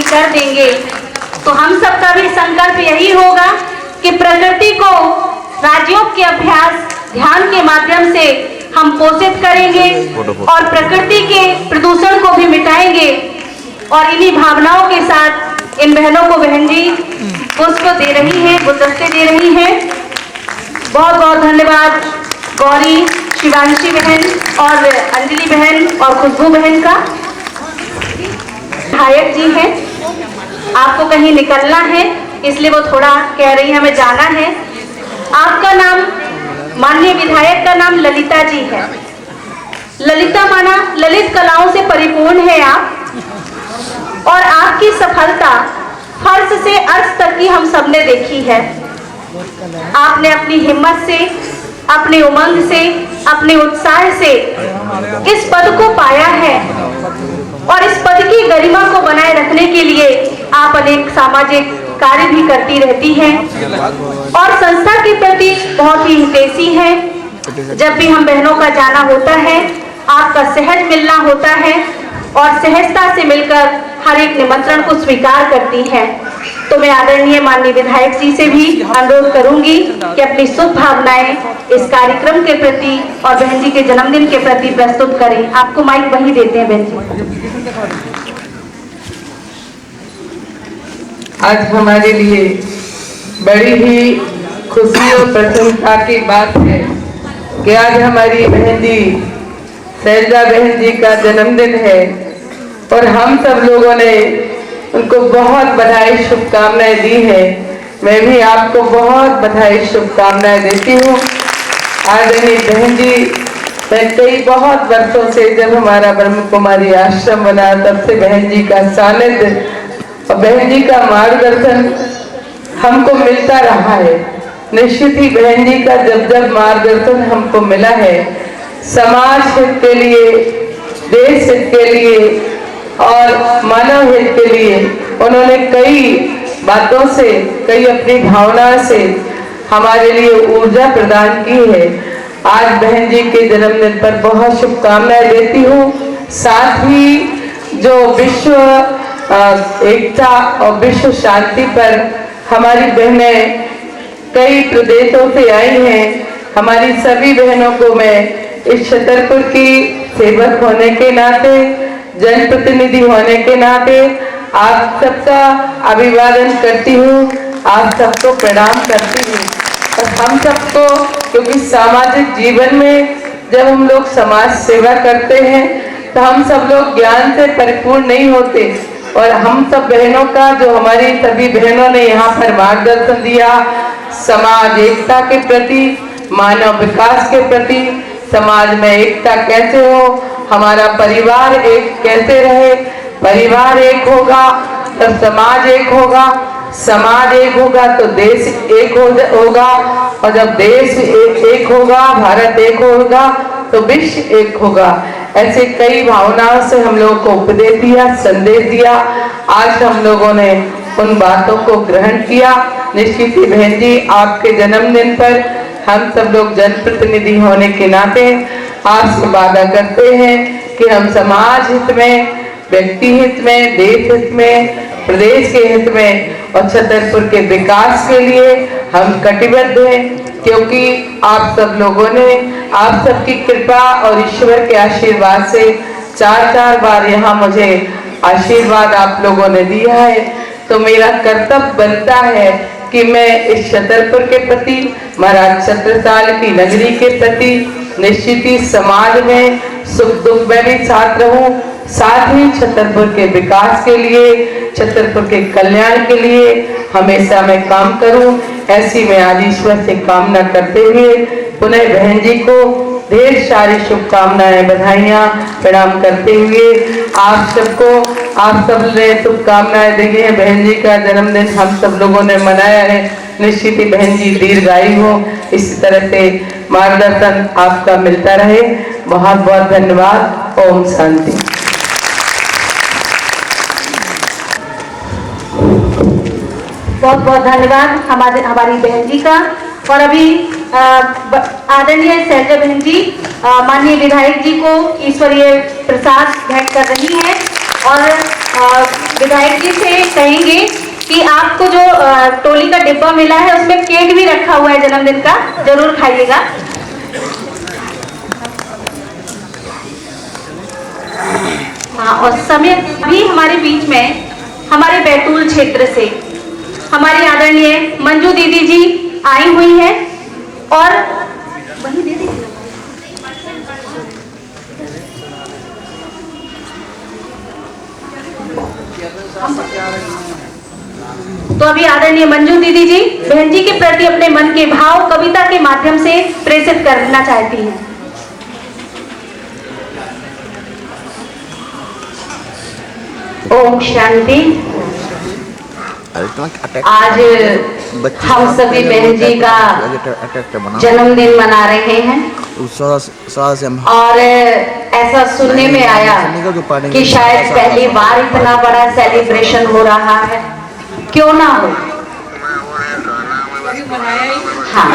कर देंगे। तो हम सबका भी संकल्प यही होगा कि प्रकृति को राजयोग के अभ्यास ध्यान के माध्यम से हम पोषित करेंगे और प्रकृति के प्रदूषण को भी मिटाएंगे। और इन्हीं भावनाओं के साथ इन बहनों को बहन जी पुष्प दे रही हैं, गुलदस्ते दे रही हैं। बहुत बहुत धन्यवाद गौरी, शिवांशी बहन और अंजलि बहन और खुशबू बहन का। विधायक जी हैं, आपको कहीं निकलना है इसलिए वो थोड़ा कह रही है हमें जाना है। आपका नाम, माननीय विधायक का नाम ललिता जी है। ललिता माना ललित कलाओं से परिपूर्ण है आप, और आपकी सफलता फर्श से अर्श तक की हम सबने देखी है। आपने अपनी हिम्मत से, अपने उमंग से, अपने उत्साह से इस पद को पाया है और इस पद की गरिमा को बनाए रखने के लिए आप अनेक सामाजिक कार्य भी करती रहती हैं और संस्था के प्रति बहुत ही हितैषी हैं। जब भी हम बहनों का जाना होता है, आपका सहज मिलना होता है और सहजता से मिलकर हर एक निमंत्रण को स्वीकार करती हैं। तो मैं आदरणीय माननीय विधायक जी से भी अनुरोध करूंगी कि अपनी शुभ भावनाएं इस कार्यक्रम के प्रति और बहन जी के जन्मदिन के प्रति प्रस्तुत करें। आपको माइक वही देते हैं बहन जी। आज हमारे लिए बड़ी ही खुशी और प्रसन्नता की बात है कि आज हमारी बहन जी शैलजा बहन जी का जन्मदिन है और हम सब लोगों ने उनको बहुत बधाई शुभकामनाएं दी है। मैं भी आपको बहुत बधाई शुभकामनाएं देती हूँ। आदरणीय बहन जी, मैं कई बहुत वर्षों से जब हमारा ब्रह्म कुमारी आश्रम बना तब से बहन जी का सानिध्य और बहन जी का मार्गदर्शन हमको मिलता रहा है। निश्चित ही बहन जी का जब जब मार्गदर्शन हमको मिला है, समाज हित के लिए, देश हित के लिए और मानव हित के लिए उन्होंने कई बातों से, कई अपनी भावना से हमारे लिए ऊर्जा प्रदान की है। आज बहन जी के जन्मदिन पर बहुत शुभकामनाएं देती हूँ। साथ ही जो विश्व एकता और विश्व शांति पर हमारी बहनें कई प्रदेशों से आई हैं, हमारी सभी बहनों को मैं इस छतरपुर की सेवक होने के नाते, जनप्रतिनिधि होने के नाते आप सबका अभिवादन करती हूँ, आप सबको प्रणाम करती हूँ। और हम सबको, क्योंकि सामाजिक जीवन में जब हम लोग समाज सेवा करते हैं तो हम सब लोग ज्ञान से परिपूर्ण नहीं होते और हम सब बहनों का, जो हमारी सभी बहनों ने यहाँ पर मार्गदर्शन दिया समाज एकता के प्रति, मानव विकास के प्रति, समाज में एकता कैसे हो, हमारा परिवार एक कैसे रहे, परिवार एक होगा तो समाज एक होगा, समाज एक होगा तो देश एक होगा और जब देश एक होगा, भारत एक होगा तो विश्व एक होगा। ऐसे कई भावनाओं से हम लोगों को उपदेश दिया, संदेश दिया। आज हम लोगों ने उन बातों को ग्रहण किया। निश्चित ही बहन जी, आपके जन्मदिन पर हम सब लोग जनप्रतिनिधि होने के नाते आपसे वादा करते हैं कि हम समाज हित में, व्यक्ति हित में, देश हित में, प्रदेश के हित में और छतरपुर के विकास के लिए हम कटिबद्ध हैं। क्योंकि आप सब लोगों ने, आप सबकी कृपा और ईश्वर के आशीर्वाद से 4 बार यहाँ मुझे आशीर्वाद आप लोगों ने दिया है। तो मेरा कर्तव्य बनता है कि मैं इस छतरपुर के प्रति, महाराज छत्रसाल की नगरी के प्रति, निश्चित ही समाज में सुख दुख में भी साथ रहूं, साथ ही छतरपुर के विकास के लिए, छतरपुर के कल्याण के लिए हमेशा मैं काम करूं। ऐसी मैं आज ईश्वर से कामना करते हुए पुनः बहन जी को ढेर सारी शुभकामनाएं, बधाइयां, प्रणाम करते हुए आप सबको, आप सब ने शुभकामनाएं दी हैं। बहन जी का जन्मदिन हम सब लोगों ने मनाया है। निश्चित ही बहन जी दीर्घायु हो, इसी तरह से मार्गदर्शन आपका मिलता रहे। बहुत बहुत धन्यवाद। ओम शांति। बहुत बहुत धन्यवाद हमारी बहन जी का। और अभी आदरणीय शैलजा बहन जी माननीय विधायक जी को ईश्वरीय प्रसाद भेंट कर रही हैं और विधायक जी से कहेंगे कि आपको जो टोली का डिब्बा मिला है उसमें केक भी रखा हुआ है जन्मदिन का, जरूर खाइएगा। हाँ, और समय भी हमारे बीच में हमारे बैतूल क्षेत्र से हमारी आदरणीय मंजू दीदी जी आई हुई हैं और वही दीदी तो अभी आदरणीय मंजू दीदी जी बहन जी के प्रति अपने मन के भाव कविता के माध्यम से प्रेषित करना चाहती हैं। ओम शांति। आज हम सभी बहन जी का जन्मदिन मना रहे हैं और ऐसा सुनने में आया कि शायद पहली बार इतना बड़ा सेलिब्रेशन हो रहा है, क्यों ना हो। हाँ,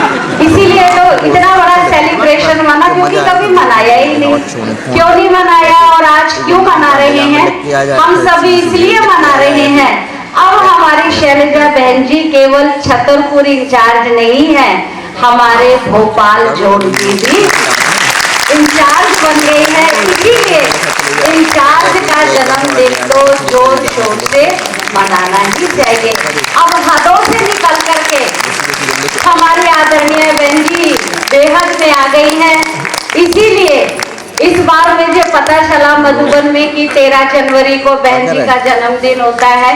इसीलिए तो इतना बड़ा सेलिब्रेशन मना, क्योंकि कभी मनाया ही नहीं। क्यों नहीं मनाया और आज क्यों मना रहे हैं? हम सभी इसलिए मना रहे हैं, अब हमारी शैलजा बहन जी केवल छतरपुर इंचार्ज नहीं है, हमारे भोपाल जोन की भी इंचार्ज बन गई है। इसीलिए इंचार्ज का जन्मदिन तो जोर शोर से मनाना ही चाहिए। अब हदों से निकल करके हमारी आदरणीय बहन जी बेहद में आ गई है। इसीलिए इस बार मुझे पता चला मधुबन में कि 13 जनवरी को बहन जी का जन्मदिन होता है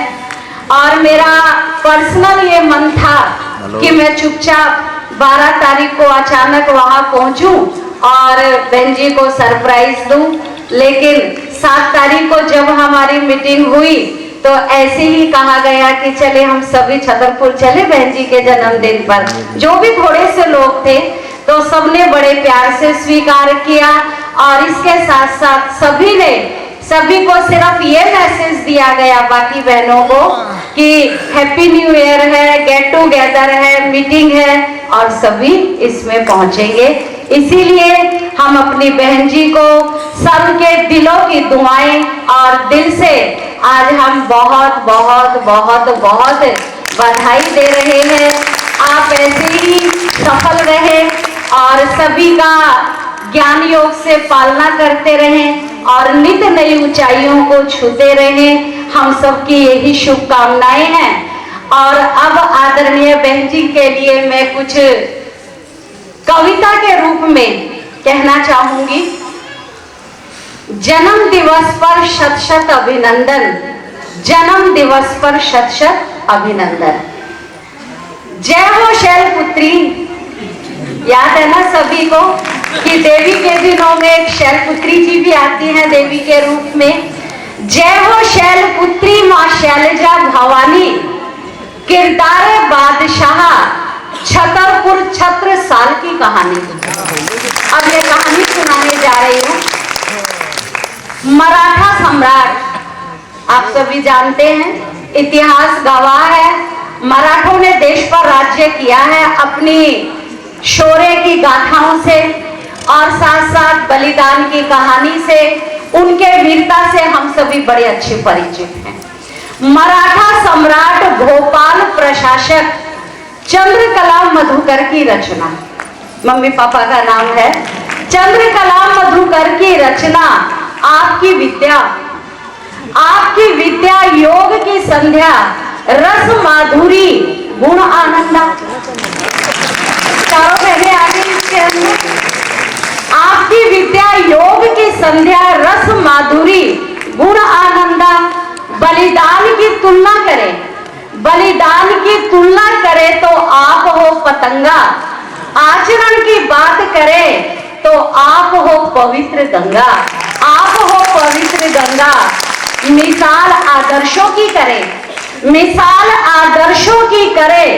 और मेरा पर्सनल ये मन था कि मैं चुपचाप 12 तारीख को अचानक वहां पहुंचूं और बहन जी को सरप्राइज दूं, लेकिन 7 तारीख को जब हमारी मीटिंग हुई तो ऐसे ही कहा गया कि चले हम सभी छतरपुर चले बहन जी के जन्मदिन पर। जो भी थोड़े से लोग थे तो सबने बड़े प्यार से स्वीकार किया और इसके साथ साथ सभी को सिर्फ ये मैसेज दिया गया बाकी बहनों को कि हैप्पी न्यू ईयर है, गेट टुगेदर है, मीटिंग है और सभी इसमें पहुंचेंगे। इसीलिए हम अपनी बहन जी को सबके दिलों की दुआएं और दिल से आज हम बहुत बहुत बहुत बहुत बधाई दे रहे हैं। आप ऐसे ही सफल रहे और सभी का ज्ञान योग से पालना करते रहें और नित्य नई ऊंचाइयों को छूते रहें। हम सबकी यही शुभकामनाएं हैं। और अब आदरणीय बहन जी के लिए मैं कुछ कविता के रूप में कहना चाहूंगी। जन्म दिवस पर शत शत अभिनंदन, जन्म दिवस पर शत शत अभिनंदन। जय हो शैलपुत्री। याद है ना सभी को कि देवी के दिनों में एक शैलपुत्री जी भी आती हैं देवी के रूप में। जय हो शैलपुत्री माँ शैलजा भवानी, किरदार बादशाह छतरपुर छत्र साल की कहानी। अब ये कहानी सुनाने जा रही हूँ। मराठा सम्राट आप सभी जानते हैं, इतिहास गवाह है, मराठों ने देश पर राज्य किया है अपनी शौर्य की गाथाओं से और साथ साथ बलिदान की कहानी से, उनके वीरता से हम सभी बड़े अच्छे परिचित हैं। मराठा सम्राट भोपाल प्रशासक चंद्रकला मधुकर की रचना, मम्मी पापा का नाम है चंद्रकला मधुकर की रचना। आपकी विद्या योग की संध्या, रस माधुरी गुण आनंदा। चारों बहनें आगे इसके अंदर। आपकी विद्या योग की संध्या, रस माधुरी गुण आनंदा। बलिदान की तुलना करें, बलिदान की तुलना करें तो आप हो पतंगा, आचरण की बात करें तो आप हो पवित्र गंगा, आप हो पवित्र गंगा। मिसाल आदर्शों की करें, मिसाल आदर्शों की करें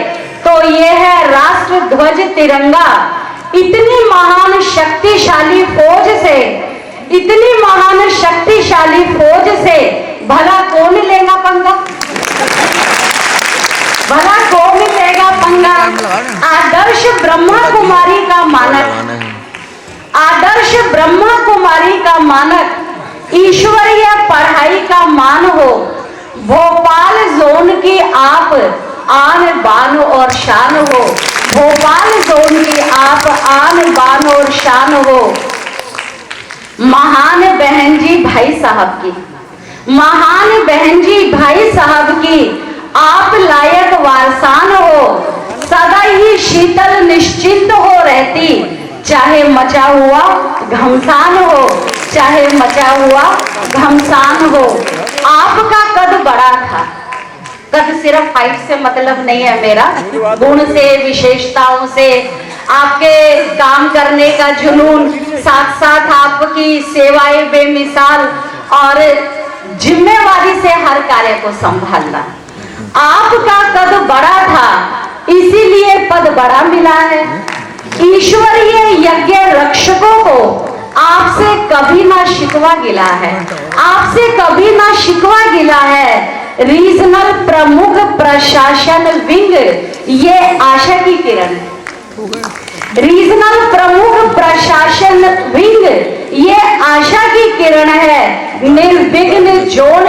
तो ये है राष्ट्र ध्वज तिरंगा। इतनी महान शक्तिशाली फौज से, इतनी महान शक्तिशाली फौज से भला कौन लेगा पंगा, भला कौन लेगा पंगा। आदर्श ब्रह्मा कुमारी का मानक, आदर्श ब्रह्मा कुमारी का मानक, ईश्वरीय पढ़ाई का मान हो, भोपाल जोन की आप आन बान और शान हो, भोपाल जोन की आप आन बान और शान हो। महान बहन जी भाई साहब की, महान बहन जी भाई साहब की आप लायक वारसान हो, सदा ही शीतल निश्चिंत हो रहती, चाहे मचा हुआ घमसान हो, चाहे मचा हुआ घमसान हो। आपका कद बड़ा था, कद सिर्फ हाइट से मतलब नहीं है मेरा, गुण से, विशेषताओं से, आपके काम करने का जुनून, साथ साथ आपकी सेवाएं बेमिसाल और जिम्मेवारी से हर कार्य को संभालना। आपका कद बड़ा था, इसीलिए पद बड़ा मिला है। ईश्वरीय यज्ञ रक्षकों को आपसे कभी ना शिकवा गिला है, आपसे कभी ना शिकवा गिला है। रीजनल प्रमुख प्रशासन विंग ये आशा की किरण है, रीजनल प्रमुख प्रशासन विंग ये आशा की किरण है। निर्विघ्न जोन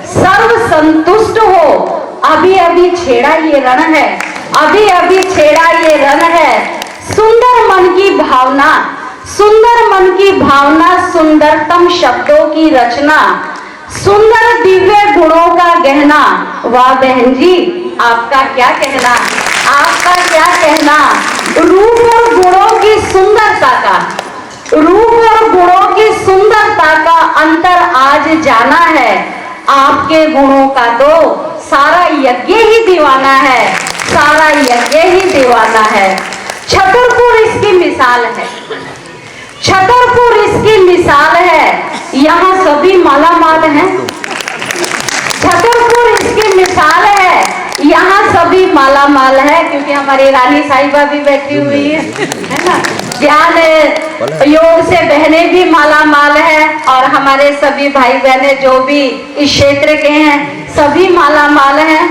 सर्व संतुष्ट हो, अभी अभी छेड़ा ये रण है, अभी अभी छेड़ा ये रण है। सुंदर मन की भावना, सुंदर मन की भावना, सुंदरतम शब्दों की रचना, सुंदर दिव्य गुणों का गहना। वाह बहन जी, आपका क्या कहना, आपका क्या कहना। रूप और गुणों की सुंदरता का, रूप और गुणों की सुंदरता का अंतर आज जाना है। आपके गुणों का तो सारा यज्ञ ही दीवाना है, सारा यज्ञ ही दीवाना है। छतरपुर इसकी मिसाल है, छतरपुर इसकी मिसाल है। यहाँ सभी मालामाल हैं, छतरपुर इसकी मिसाल है, यहाँ सभी मालामाल है, क्योंकि हमारी रानी साहिबा भी बैठी हुई है ना। ज्ञान योग से बहनें भी मालामाल है, और हमारे सभी भाई बहनें जो भी इस क्षेत्र के हैं सभी मालामाल हैं।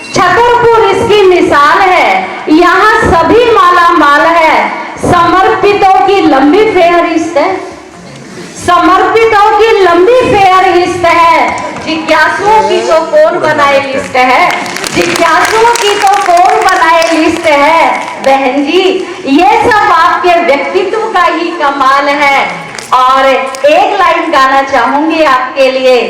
छतरपुर इसकी मिसाल है, यहाँ सभी मालामाल है। समर्पितों की लंबी फेहरिस्त है, समर्पितों की लंबी फेहरिस्त है। जिज्ञासुओं की तो कौन बनाए लिस्ट है, जिज्ञासुओं की तो कौन बनाए लिस्ट है। बहन जी, ये सब आपके व्यक्तित्व का ही कमाल है। और एक लाइन गाना चाहूंगी आपके लिए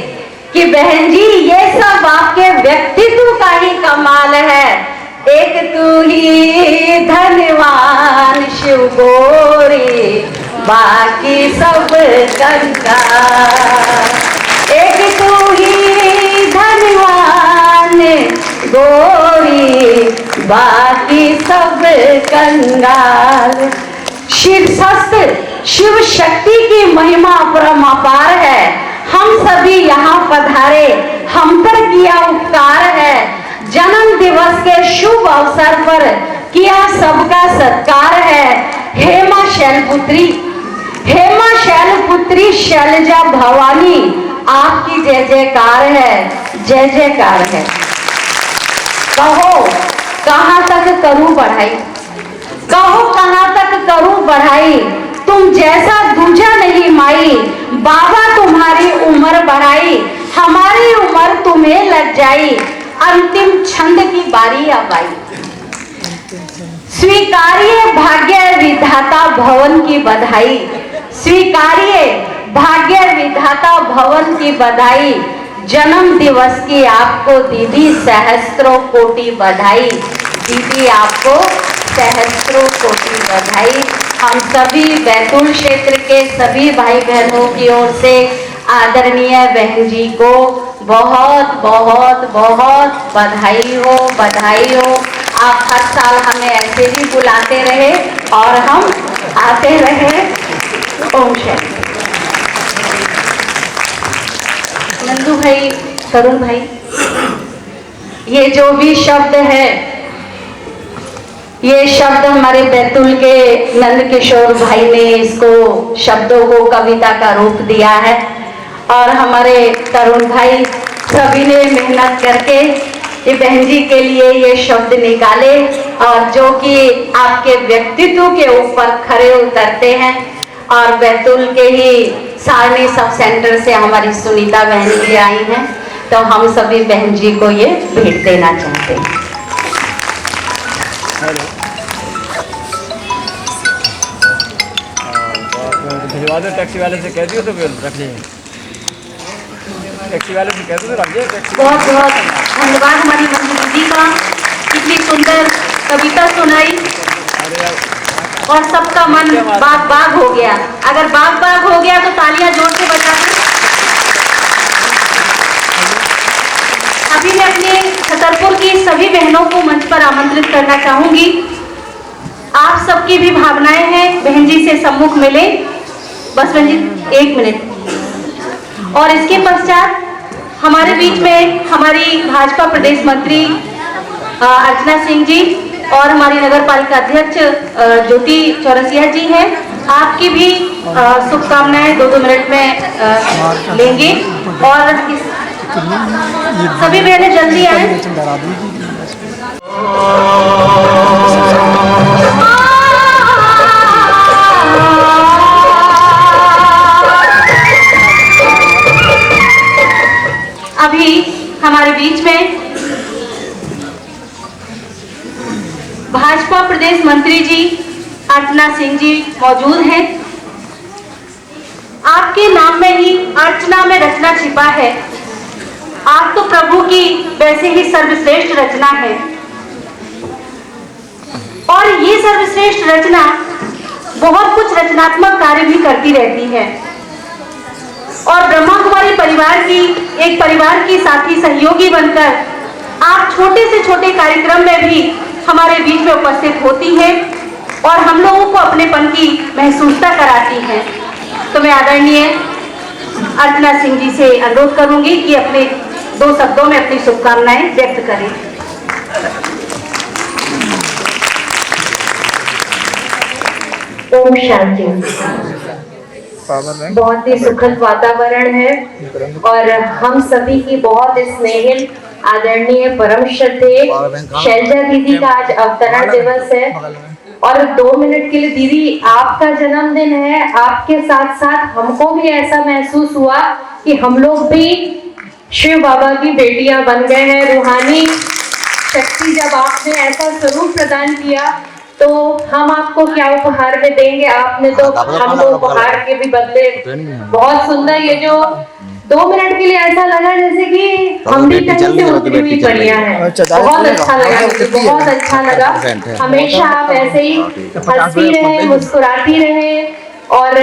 कि बहन जी ये सब आपके व्यक्तित्व का ही कमाल है। एक तू ही धनवान शिव गोरी, बाकी सब कंगाल। एक तू ही धनवान गोरी, बाकी सब कंगाल। शीर्षस्थ शिव शक्ति की महिमा परमापार है। हम सभी यहाँ पधारे, हम पर किया उपकार है। जन्म दिवस के शुभ अवसर पर किया सबका सत्कार है। हेमा शैलपुत्री, हेमा शैलपुत्री शैलजा भवानी, आपकी जय जयकार है, जय जयकार है। कहो कहाँ तक करूं बढ़ाई, कहो कहाँ तक करूं बढ़ाई। तुम जैसा दूजा नहीं माई, बाबा तुम्हारी उम्र बढ़ाई, हमारी उम्र तुम्हें लग जाई। अंतिम छंद की बारी अब आई। स्वीकारिए भाग्य विधाता भवन की बधाई, स्वीकारिए भाग्य विधाता भवन की बधाई। जन्म दिवस की आपको दीदी सहस्त्रों कोटि बधाई, दीदी आपको सहस्त्रों कोटि बधाई। हम सभी बैतूल क्षेत्र के सभी भाई बहनों की ओर से आदरणीय बहन जी को बहुत बहुत बहुत बधाई हो, बधाई हो। आप हर साल हमें ऐसे ही बुलाते रहे और हम आते रहे। ओम शांति। नंदू भाई, तरुण भाई, ये जो भी शब्द है, ये शब्द हमारे बैतूल के नंद किशोर भाई ने इसको शब्दों को कविता का रूप दिया है, और हमारे तरुण भाई सभी ने मेहनत करके ये बहन जी के लिए ये शब्द निकाले, और जो कि आपके व्यक्तित्व के ऊपर खरे उतरते हैं। और बैतूल के ही सारणी सब सेंटर से हमारी सुनीता बहन जी आई हैं। तो हम सभी बहन जी को ये भेंट देना चाहते हैं। भिजवा दो, टैक्सी वाले से कह दियो तो फिर रख लेंगे। टैक्सी वाले से कह दो तो रख दिए। बहुत बहुत धन्यवाद हमारी मंजू जी का, इतनी सुंदर कविता सुनाई और सबका मन बाग बाग हो गया। अगर बाग बाग हो गया तो तालियां जोर से बजाएं। अभी मैं अपने छतरपुर की सभी बहनों को मंच पर आमंत्रित करना चाहूंगी। आप सबकी भी भावनाएं हैं, बहन जी से सम्मुख मिले। बस बहन जी 1 मिनट। और इसके पश्चात हमारे बीच में हमारी भाजपा प्रदेश मंत्री अर्चना सिंह जी और हमारी नगर पालिका अध्यक्ष ज्योति चौरसिया जी हैं। आपकी भी शुभकामनाएं 2-2 मिनट में लेंगे और सभी बहनें जल्दी आए। अभी हमारे बीच में भाजपा प्रदेश मंत्री जी अर्चना सिंह जी मौजूद हैं। आपके नाम में ही अर्चना में रचना छिपा है। आप तो प्रभु की वैसे ही सर्वश्रेष्ठ रचना है और ये सर्वश्रेष्ठ रचना बहुत कुछ रचनात्मक कार्य भी करती रहती है और ब्रह्मा कुमारी परिवार की साथी सहयोगी बनकर आप छोटे से छोटे कार्यक्रम में भी हमारे बीच में उपस्थित होती हैं और हम लोगों को अपनेपन की महसूसता कराती हैं। तो मैं आदरणीय अर्चना सिंह जी से अनुरोध करूंगी कि अपने 2 शब्दों में अपनी शुभकामनाएं व्यक्त करें। ओम शांति। बहुत ही सुखद वातावरण है और हम सभी की बहुत स्नेहिल आदरणीय परम श्रद्धेय शैलजा दीदी का आज अवतरण दिवस है और 2 मिनट के लिए दीदी आपका जन्मदिन है। आपके साथ साथ हमको भी ऐसा महसूस हुआ कि हम लोग भी शिव बाबा की बेटियां बन गए हैं। रूहानी शक्ति जब आपने ऐसा स्वरूप प्रदान किया तो हम आपको क्या उपहार में देंगे। आपने तो हमको उपहार के भी बदले बहुत सुंदर, ये जो 2 मिनट के लिए ऐसा लगा जैसे कि हम भी कहीं से उतरी हुई परियां हैं। बहुत अच्छा लगा, बहुत अच्छा लगा। हमेशा आप ऐसे ही हंसती रहे, मुस्कुराती रहे और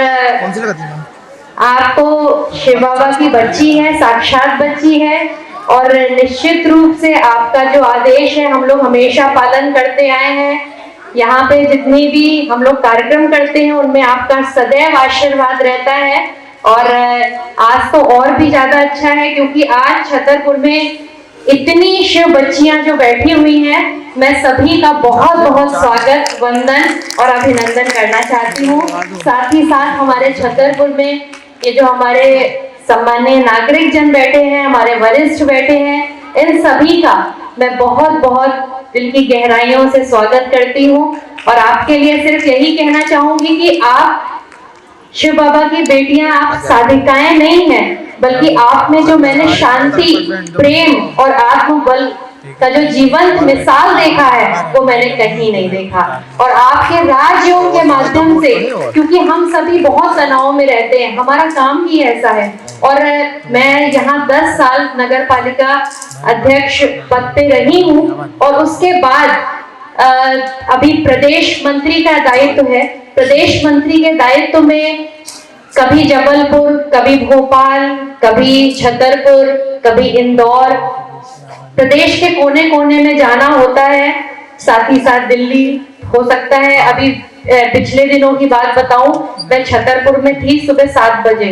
आपको शिव बाबा की बच्ची है, साक्षात बच्ची है और निश्चित रूप से आपका जो आदेश है हम लोग हमेशा पालन करते आए हैं। यहाँ पे जितनी भी हम लोग कार्यक्रम करते हैं उनमें आपका सदैव आशीर्वाद रहता है और आज तो और भी ज्यादा अच्छा है क्योंकि आज छतरपुर में इतनी शिव बच्चियां जो बैठी हुई हैं। मैं सभी का बहुत बहुत स्वागत, वंदन और अभिनंदन करना चाहती हूँ। साथ ही साथ हमारे छतरपुर में ये जो हमारे सम्मानीय नागरिक जन बैठे हैं, हमारे वरिष्ठ बैठे हैं, इन सभी का मैं बहुत बहुत दिल की गहराइयों से स्वागत करती हूँ और आपके लिए सिर्फ यही कहना चाहूंगी कि आप शिव बाबा की बेटियां, आप साधिकाएं नहीं हैं, बल्कि आप में जो मैंने शांति, प्रेम और आत्मबल का जो जीवंत मिसाल देखा है वो मैंने कहीं नहीं देखा। और आपके राजयोग के माध्यम से, क्योंकि हम सभी बहुत तनाव में रहते हैं, हमारा काम ही ऐसा है और मैं यहाँ 10 साल नगर पालिका अध्यक्ष पद पे रही हूँ और उसके बाद अभी प्रदेश मंत्री का दायित्व है। प्रदेश मंत्री के दायित्व में कभी जबलपुर, कभी भोपाल, कभी छतरपुर, कभी इंदौर, प्रदेश के कोने कोने में जाना होता है, साथ ही साथ दिल्ली हो सकता है। अभी पिछले दिनों की बात बताऊं, मैं छतरपुर में थी सुबह 7 बजे,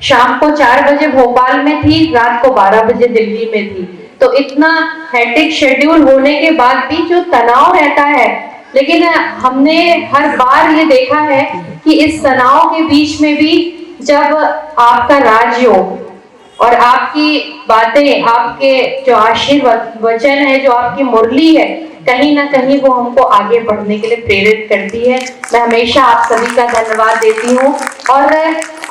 शाम को 4 बजे भोपाल में थी, रात को 12 बजे दिल्ली में थी। तो इतना हेक्टिक शेड्यूल होने के बाद भी जो तनाव रहता है, लेकिन हमने हर बार ये देखा है कि इस तनाव के बीच में भी जब आपका राजयोग और आपकी बातें, आपके जो आशीर्वाद वचन है, जो आपकी मुरली है, कहीं ना कहीं वो हमको आगे बढ़ने के लिए प्रेरित करती है। मैं हमेशा आप सभी का धन्यवाद देती हूँ और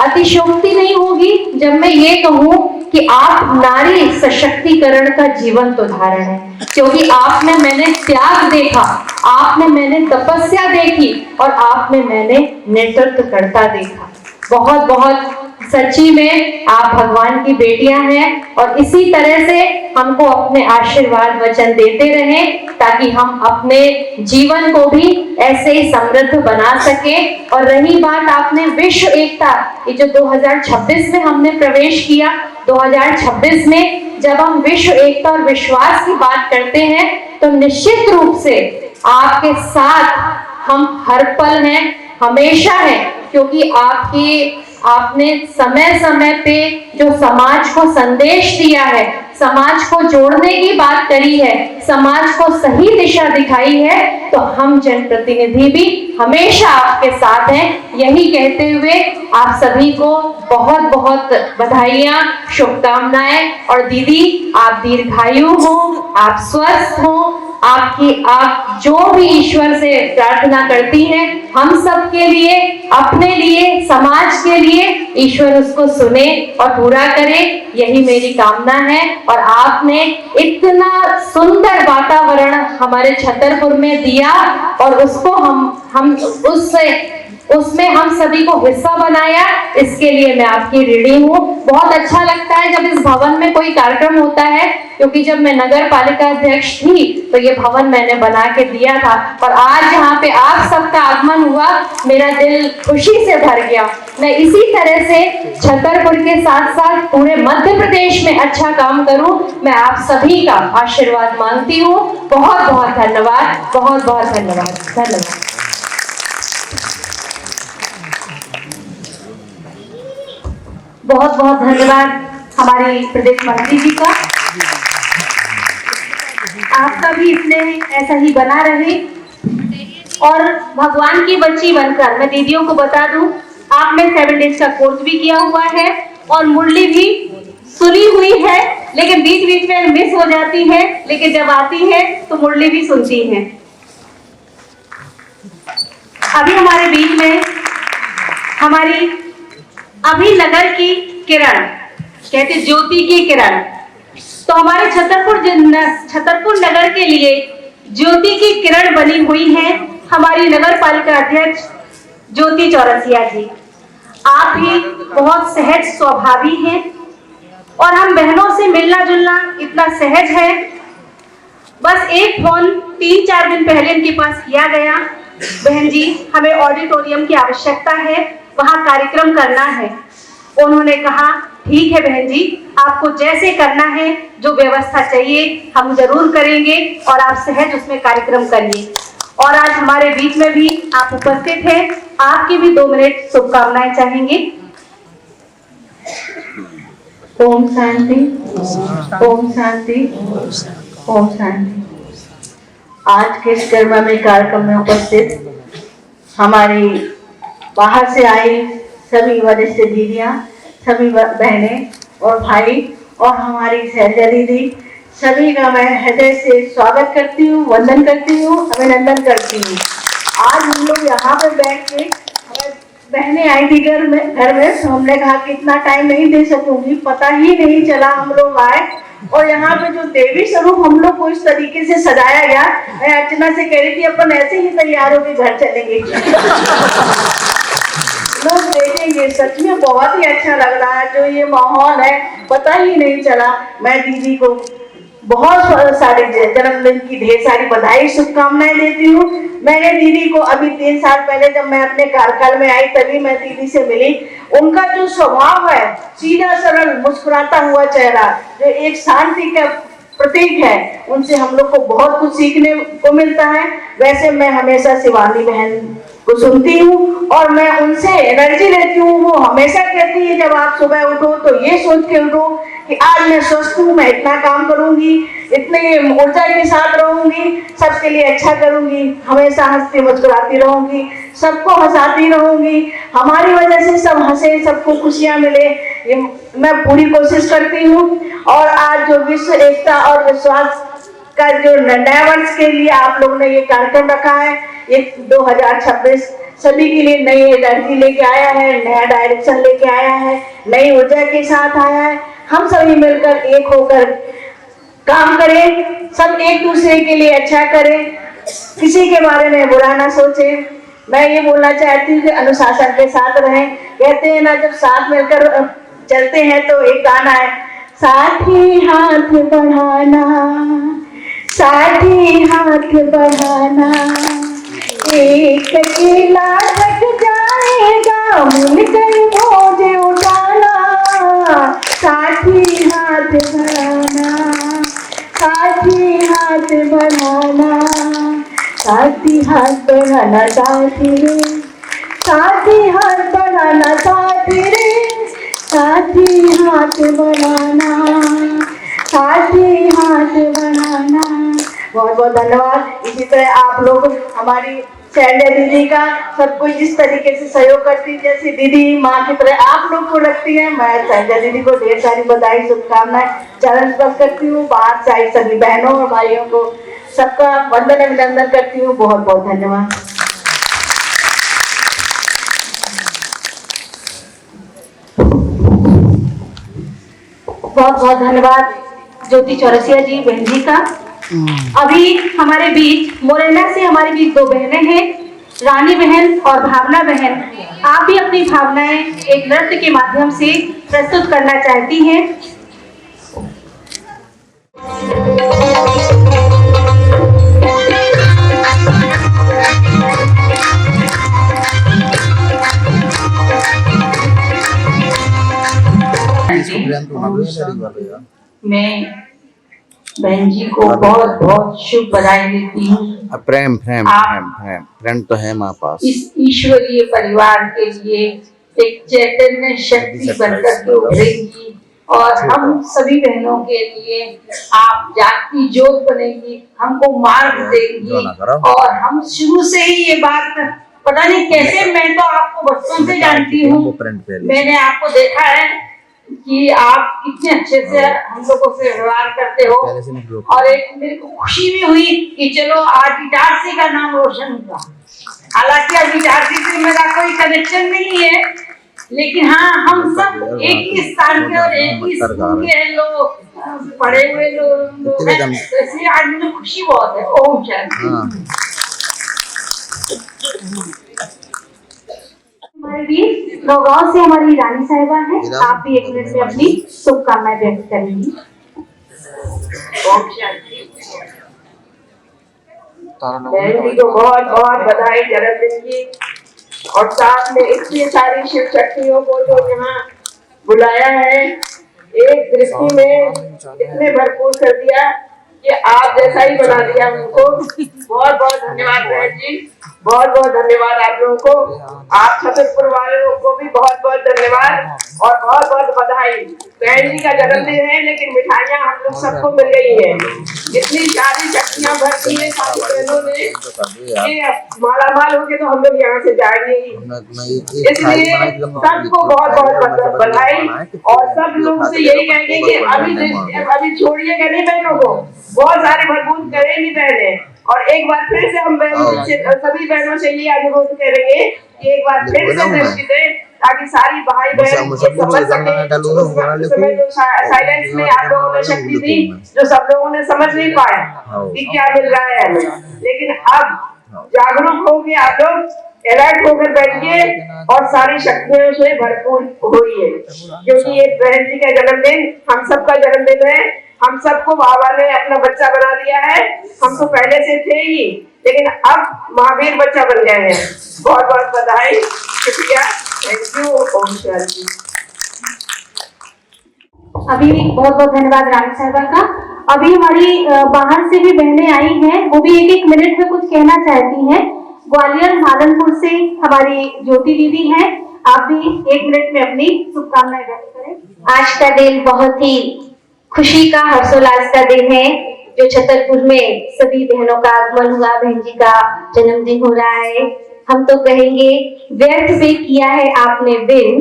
अतिशयोक्ति नहीं होगी जब मैं ये कहूँ कि आप नारी सशक्तिकरण का जीवंत उदाहरण है, क्योंकि आप में मैंने त्याग देखा, आप में मैंने तपस्या देखी और आप में मैंने नेतृत्वकर्ता देखा। बहुत बहुत सच्ची में आप भगवान की बेटियां हैं और इसी तरह से हमको अपने आशीर्वाद वचन देते रहें ताकि हम अपने जीवन को भी ऐसे ही समृद्ध बना सके। और रही बात आपने विश्व एकता, ये जो 2026 में हमने प्रवेश किया, 2026 में जब हम विश्व एकता और विश्वास की बात करते हैं तो निश्चित रूप से आपके साथ हम हर पल हैं, हमेशा हैं, क्योंकि आपने समय समय पे जो समाज को संदेश दिया है, समाज को जोड़ने की बात करी है, समाज को सही दिशा दिखाई है, तो हम जनप्रतिनिधि भी हमेशा आपके साथ हैं। यही कहते हुए आप सभी को बहुत बहुत बधाइयां, शुभकामनाएं। और दीदी आप दीर्घायु हो, आप स्वस्थ हो, आप जो भी ईश्वर से प्रार्थना करती हैं हम सब के लिए, अपने लिए, समाज के लिए, ईश्वर उसको सुने और पूरा करे, यही मेरी कामना है। और आपने इतना सुंदर वातावरण हमारे छतरपुर में दिया और उसको हम उसमें हम सभी को हिस्सा बनाया, इसके लिए मैं आपकी ऋणी हूँ। बहुत अच्छा लगता है जब इस भवन में कोई कार्यक्रम होता है, क्योंकि जब मैं नगर पालिका अध्यक्ष थी तो ये भवन मैंने बना के दिया था और आज यहाँ पे आप सबका आगमन हुआ, मेरा दिल खुशी से भर गया। मैं इसी तरह से छतरपुर के साथ साथ पूरे मध्य प्रदेश में अच्छा काम करूं, मैं आप सभी का आशीर्वाद मांगती हूँ। बहुत बहुत धन्यवाद, बहुत बहुत धन्यवाद, धन्यवाद। बहुत बहुत धन्यवाद हमारी प्रदेश मंत्री जी का। आपका भी इसमें ऐसा ही बना रहे और भगवान की बच्ची बनकर मैं दीदियों को बता दूं, आपने 7 डेज का कोर्स भी किया हुआ है और मुरली भी सुनी हुई है, लेकिन बीच बीच में मिस हो जाती है, लेकिन जब आती है तो मुरली भी सुनती हैं। अभी हमारे बीच में हमारी अभिनगर की किरण, कहते ज्योति की किरण, तो हमारे छतरपुर नगर के लिए ज्योति की किरण बनी हुई है हमारी नगर पालिका अध्यक्ष ज्योति चौरसिया जी। आप भी बहुत सहज स्वभावी हैं और हम बहनों से मिलना जुलना इतना सहज है। बस एक फोन 3-4 दिन पहले इनके पास किया गया, बहन जी हमें ऑडिटोरियम की आवश्यकता है, वहां कार्यक्रम करना है। उन्होंने कहा ठीक है बहन जी, आपको जैसे करना है, जो व्यवस्था चाहिए हम जरूर करेंगे और आप सहज उसमें कार्यक्रम करिए। और आज हमारे बीच में भी आप उपस्थित हैं, आपकी भी 2 मिनट शुभकामनाएं चाहेंगे। ओम शांति, ओम शांति, ओम शांति। आज के इस कर्ममय कार्यक्रम में उपस्थित हमारी बाहर से आई सभी वरिष्ठ दीदियां, सभी बहनें और भाई और हमारी शैलजा दीदी, सभी का मैं हृदय से स्वागत करती हूँ, वंदन करती हूँ, अभिनंदन करती हूँ। आज हम लोग यहाँ पर बैठ के, बहनें आई थी घर में, तो हमने कहा कि इतना टाइम नहीं दे सकूंगी, पता ही नहीं चला हम लोग आए। और यहाँ पे जो देवी स्वरूप हम लोग को इस तरीके से सजाया गया, मैं अर्चना से कह रही थी अपन ऐसे ही तैयार होकर घर चलेंगे, लोग देखेंगे। सच में बहुत ही अच्छा लग रहा है, जो ये माहौल है पता ही नहीं चला। मैं दीदी को बहुत सारे जन्मदिन की ढेर सारी बधाई शुभकामनाएं देती हूँ। मैंने दीदी को अभी 3 साल पहले जब मैं अपने कार्यकाल में आई तभी मैं दीदी से मिली। उनका जो स्वभाव है, सीधा सरल मुस्कुराता हुआ चेहरा, जो एक शांति का प्रतीक है, उनसे हम लोग को बहुत कुछ सीखने को मिलता है। वैसे मैं हमेशा शिवानी बहन को सुनती हूँ और मैं उनसे एनर्जी लेती हूँ। वो हमेशा कहती है जब आप सुबह उठो तो ये सोच के उठो कि आज मैं स्वस्थ हूँ, मैं इतना काम करूंगी, इतने ऊर्जा के साथ रहूंगी, सबके लिए अच्छा करूंगी, हमेशा हंसती मुस्कुराती रहूंगी, सबको हंसाती रहूंगी, हमारी वजह से सब हंसे, सबको खुशियां मिले, ये मैं पूरी कोशिश करती हूँ। और आज जो विश्व एकता और विश्वास का जो नया वर्ष के लिए आप लोगों ने ये कार्यक्रम रखा है, ये 2026 सभी के लिए नई एनर्जी लेके आया है, नया डायरेक्शन लेके आया है, नई ऊर्जा के साथ आया है। हम सभी मिलकर एक होकर काम करें, सब एक दूसरे के लिए अच्छा करें, किसी के बारे में बुरा ना सोचें। मैं ये बोलना चाहती हूँ कि अनुशासन के साथ रहें। कहते हैं ना, जब साथ मिलकर चलते हैं तो एक गाना है, साथी हाथ बढ़ाना, साथी हाथ बढ़ाना, एक अकेला थक जाएगा मिलकर बोझ उठाना, साथी हाथ बढ़ाना, साथी हाथ बढ़ाना, साथी हाथ बढ़ाना, साथी रे, साथी हाथ बढ़ाना, साथी रे, साथी हाथ बढ़ाना, साथी हाथ बढ़ाना। बहुत बहुत धन्यवाद। इसी तरह आप लोग हमारी शैल्या दीदी का सब कोई जिस तरीके से सहयोग करती है, जैसे दीदी माँ की तरह आप लोग को रखती है, मैं शैल्या दीदी को ढेर सारी बधाई शुभकामनाएं चरण स्पर्श करती हूँ। बाहर से आई सभी बहनों और भाइयों को सबका वंदन अभिनंदन करती हूँ। बहुत बहुत धन्यवाद। बहुत बहुत धन्यवाद ज्योति चौरसिया जी, बहन जी का। अभी हमारे बीच मोरेना से हमारे बीच दो बहनें हैं, रानी बहन और भावना बहन। आप भी अपनी भावनाएं एक नृत्य के माध्यम से प्रस्तुत करना चाहती हैं। मैं बहन जी को बहुत बहुत शुभ बधाई देती हूँ। प्रेम प्रेम प्रेम प्रेम प्रेम तो है माँ पास। इस ईश्वरीय परिवार के लिए एक चैतन्य शक्ति बनकर के उभरेगी और हम सभी बहनों के लिए आप जागती ज्योत बनेगी, हमको मार्ग देगी। और हम शुरू से ही ये बात, पता नहीं कैसे, मैं तो आपको बचपन से जानती हूँ, मैंने आपको देखा है कि आप कितने अच्छे से हम लोगों से व्यवहार करते हो। और एक मेरे को खुशी भी हुई कि चलो आज इटारसी का नाम रोशन हुआ। हालांकि अब इटारसी से मेरा कोई कनेक्शन नहीं है, लेकिन हाँ, हम सब एक ही स्थान के और एक ही स्कूल के लोग, पढ़े हुए लोग हैं, इसलिए आज मुझे खुशी बहुत है। ओम शांति। हमारे बीच नौगांव से हमारी रानी साहिबा है, आप भी एक मिनट में अपनी शुभकामनाएं व्यक्त करेंगी। बहन जी को बहुत बहुत बधाई जन्मदिन की, और साथ में इतनी सारी शिव शक्तियों को जो यहाँ बुलाया है, एक दृष्टि में इतने भरपूर कर दिया कि आप जैसा ही बना दिया उनको। बहुत बहुत धन्यवाद बहन जी, बहुत बहुत धन्यवाद आप लोगों को। आप छतरपुर वाले लोगों को भी बहुत बहुत धन्यवाद और बहुत बहुत बधाई। बहन जी का जन्मदिन है, लेकिन मिठाइयाँ हम लोग सबको मिल गई है। इतनी सारी शक्तियाँ भरती है सारी बहनों ने, ये मालामाल हो गए तो हम लोग यहाँ से जाएंगे ही। इसलिए सबको बहुत बहुत बधाई, और सब लोग से यही कहेंगे कि अभी छोड़िएगा नहीं बहनों को, बहुत सारे भरपूर करेंगी बहनें। और एक बार फिर से हम बहनों से, सभी बहनों से ये अनुरोध करेंगे कि एक बार फिर से दृष्टि दें, ताकि सारी भाई बहन समझ सके। साइलेंस में आप लोगों ने शक्ति दी, जो सब लोगों ने समझ नहीं पाया कि क्या मिल रहा है हमें, लेकिन अब जागरूक होके आप लोग अलर्ट होकर बैठिए और सारी शक्तियों से भरपूर होइए, क्योंकि ये बहन जी का जन्मदिन हम सबका जन्मदिन है। हम सबको बाबा ने अपना बच्चा बना दिया है। हम तो पहले से थे ही, लेकिन अब महावीर बच्चा बन गए हैं। बहुत बहुत बधाई, शुक्रिया, थैंक यू। ओम शांति। अभी बहुत बहुत धन्यवाद रानी साहिबा का। अभी हमारी बाहर से भी बहनें आई हैं, वो भी एक एक मिनट में कुछ कहना चाहती हैं। ग्वालियर मालनपुर से हमारी ज्योति दीदी हैं, आप भी एक मिनट में अपनी शुभकामनाएं व्यक्त करें। आज का दिन बहुत ही खुशी का, हर्षोल्लास का दिन है, जो छतरपुर में सभी बहनों का आगमन हुआ, बहन जी का जन्मदिन हो रहा है। हम तो कहेंगे व्यर्थ पे किया है आपने दिन,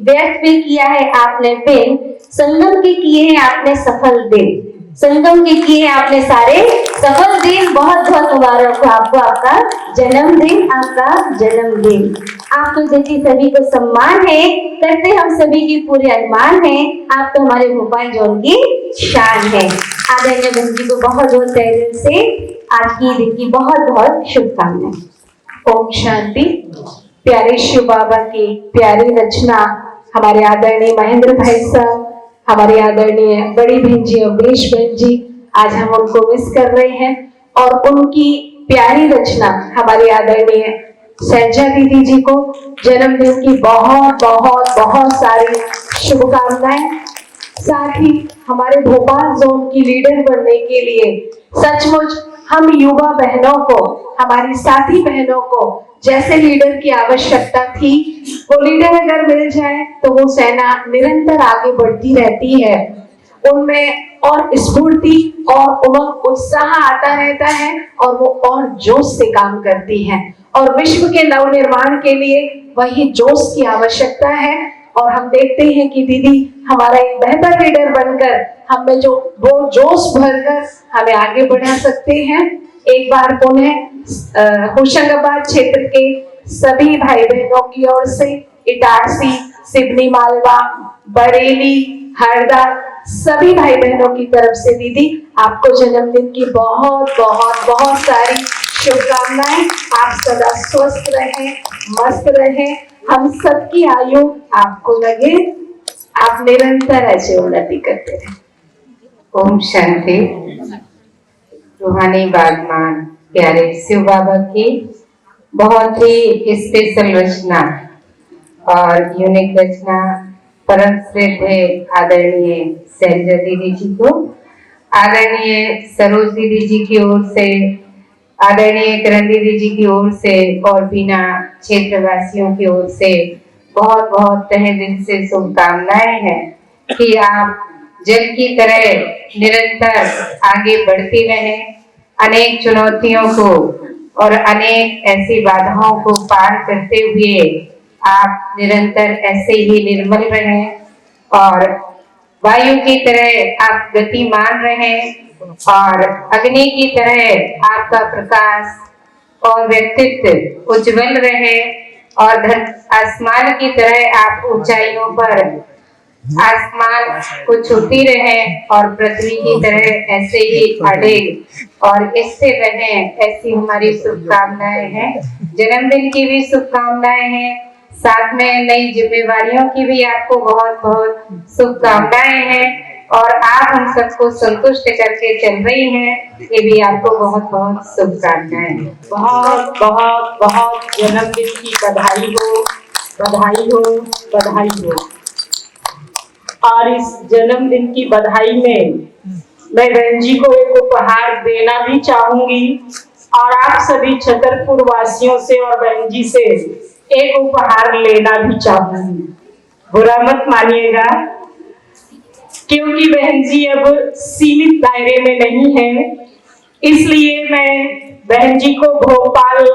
व्यर्थ पे किया है आपने दिन, संगम के किए हैं आपने सफल दिन, संगम के किए हैं आपने सारे सफल दिन। बहुत बहुत मुबारक हो आपको, आपका जन्मदिन, आपका जन्मदिन। आपको जैसी सभी को सम्मान है, करते हम सभी की पूरे अरमान है। आप तो हमारे भोपाल जोन की शान है। आदरणीय बहन जी को बहुत बहुत तहे दिल से आज की दिन की बहुत बहुत शुभकामनाएं। ओम शांति। प्यारे शिव बाबा की प्यारी रचना हमारे आदरणीय महेंद्र भाई साहब, हमारे आदरणीय बड़ी बहन जी अवधेश बहन जी, आज हम उनको मिस कर रहे हैं। और उनकी प्यारी रचना हमारे आदरणीय सैजा दीदी जी को जन्मदिन की बहुत बहुत बहुत सारी शुभकामनाएं। साथ ही हमारे भोपाल जोन की लीडर बनने के लिए सचमुच हम युवा बहनों को, हमारी साथी बहनों को जैसे लीडर की आवश्यकता थी, वो लीडर अगर मिल जाए तो वो सेना निरंतर आगे बढ़ती रहती है। उनमें और स्फूर्ति और उमंग उत्साह आता रहता है और वो और जोश से काम करती हैं। और विश्व के नव निर्माण के लिए वही जोश की आवश्यकता है। और हम देखते हैं कि दीदी हमारा एक बेहतर लीडर बनकर हमें जो वो जोश भरकर हमें आगे बढ़ा सकते हैं। एक बार पुनः होशंगाबाद क्षेत्र के सभी भाई बहनों की ओर से, इटारसी, सिवनी, मालवा, बरेली, हरदा, सभी भाई बहनों की तरफ से दीदी आपको जन्मदिन की बहुत बहुत बहुत सारी शुभकामनाएं। आप सदा स्वस्थ रहें, मस्त रहें, हम सबकी आयु आपको लगे, आप निरंतर ऐसे उन्नति करते रहें। ओम शांति। रूहानी बागमान प्यारे शिव बाबा की बहुत ही स्पेशल रचना और यूनिक रचना परम श्रद्धेय आदरणीय सैलजा दीदी जी को, आदरणीय सरोज दीदी जी की ओर से, आदरणीय करण दीदी जी की ओर से और बीना क्षेत्रवासियों की ओर से बहुत बहुत तहे दिल से शुभकामनाएं हैं कि आप जल की तरह निरंतर आगे बढ़ती रहें, अनेक चुनौतियों को और अनेक ऐसी बाधाओं को पार करते हुए आप निरंतर ऐसे ही निर्मल रहें और वायु की तरह आप गतिमान रहें और अग्नि की तरह आपका प्रकाश और व्यक्तित्व उज्जवल रहे और आसमान की तरह आप ऊंचाइयों पर आसमान को छूती रहे और पृथ्वी की तरह ऐसे ही अड़ेग और स्थिर रहे। ऐसी हमारी शुभकामनाएं हैं। जन्मदिन की भी शुभकामनाएं हैं, साथ में नई जिम्मेवारियों की भी आपको बहुत बहुत शुभकामनाएं हैं और आप हम सबको संतुष्ट करके चल रही हैं, ये भी आपको बहुत बहुत शुभकामनाएं। बहुत बहुत बहुत जन्मदिन की बधाई हो, बधाई हो, बधाई हो। और इस जन्मदिन की बधाई में मैं बहन जी को एक उपहार देना भी चाहूंगी और आप सभी छतरपुर वासियों से और बहन जी से एक उपहार लेना भी चाहूंगी। बुरा मत मानिएगा, क्योंकि बहन जी अब सीमित दायरे में नहीं है, इसलिए मैं बहन जी को भोपाल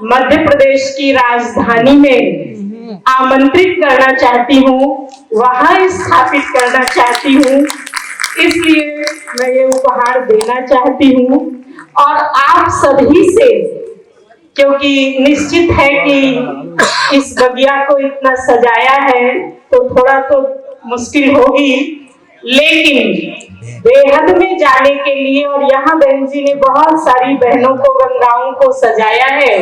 मध्य प्रदेश की राजधानी में आमंत्रित करना चाहती हूँ, वहां स्थापित करना चाहती हूँ, इसलिए मैं ये उपहार देना चाहती हूँ। और आप सभी से, क्योंकि निश्चित है कि इस बगिया को इतना सजाया है तो थोड़ा तो मुश्किल होगी, लेकिन बेहद में जाने के लिए और यहाँ बहन जी ने बहुत सारी बहनों को, गंगाओं को सजाया है,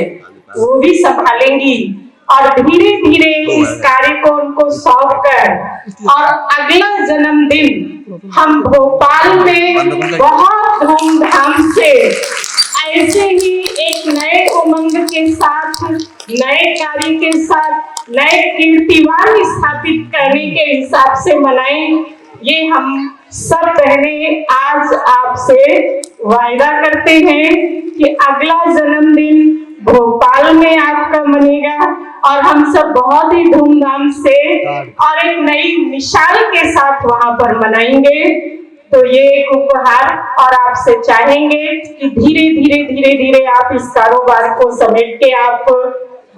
वो भी संभालेंगी और धीरे धीरे इस कार्य को उनको सौंप कर और अगला जन्मदिन हम भोपाल में बहुत धूमधाम से ऐसे ही एक नए उमंग के साथ, नए कार्य के साथ, नए कीर्तिमान स्थापित करने के हिसाब से मनाएं। ये हम सब बहनें आज आपसे वायदा करते हैं कि अगला जन्मदिन भोपाल में आपका मनेगा और हम सब बहुत ही धूमधाम से और एक नई मिसाल के साथ वहां पर मनाएंगे। तो ये एक उपहार और आपसे चाहेंगे कि धीरे धीरे धीरे धीरे आप इस कारोबार को समेट के आप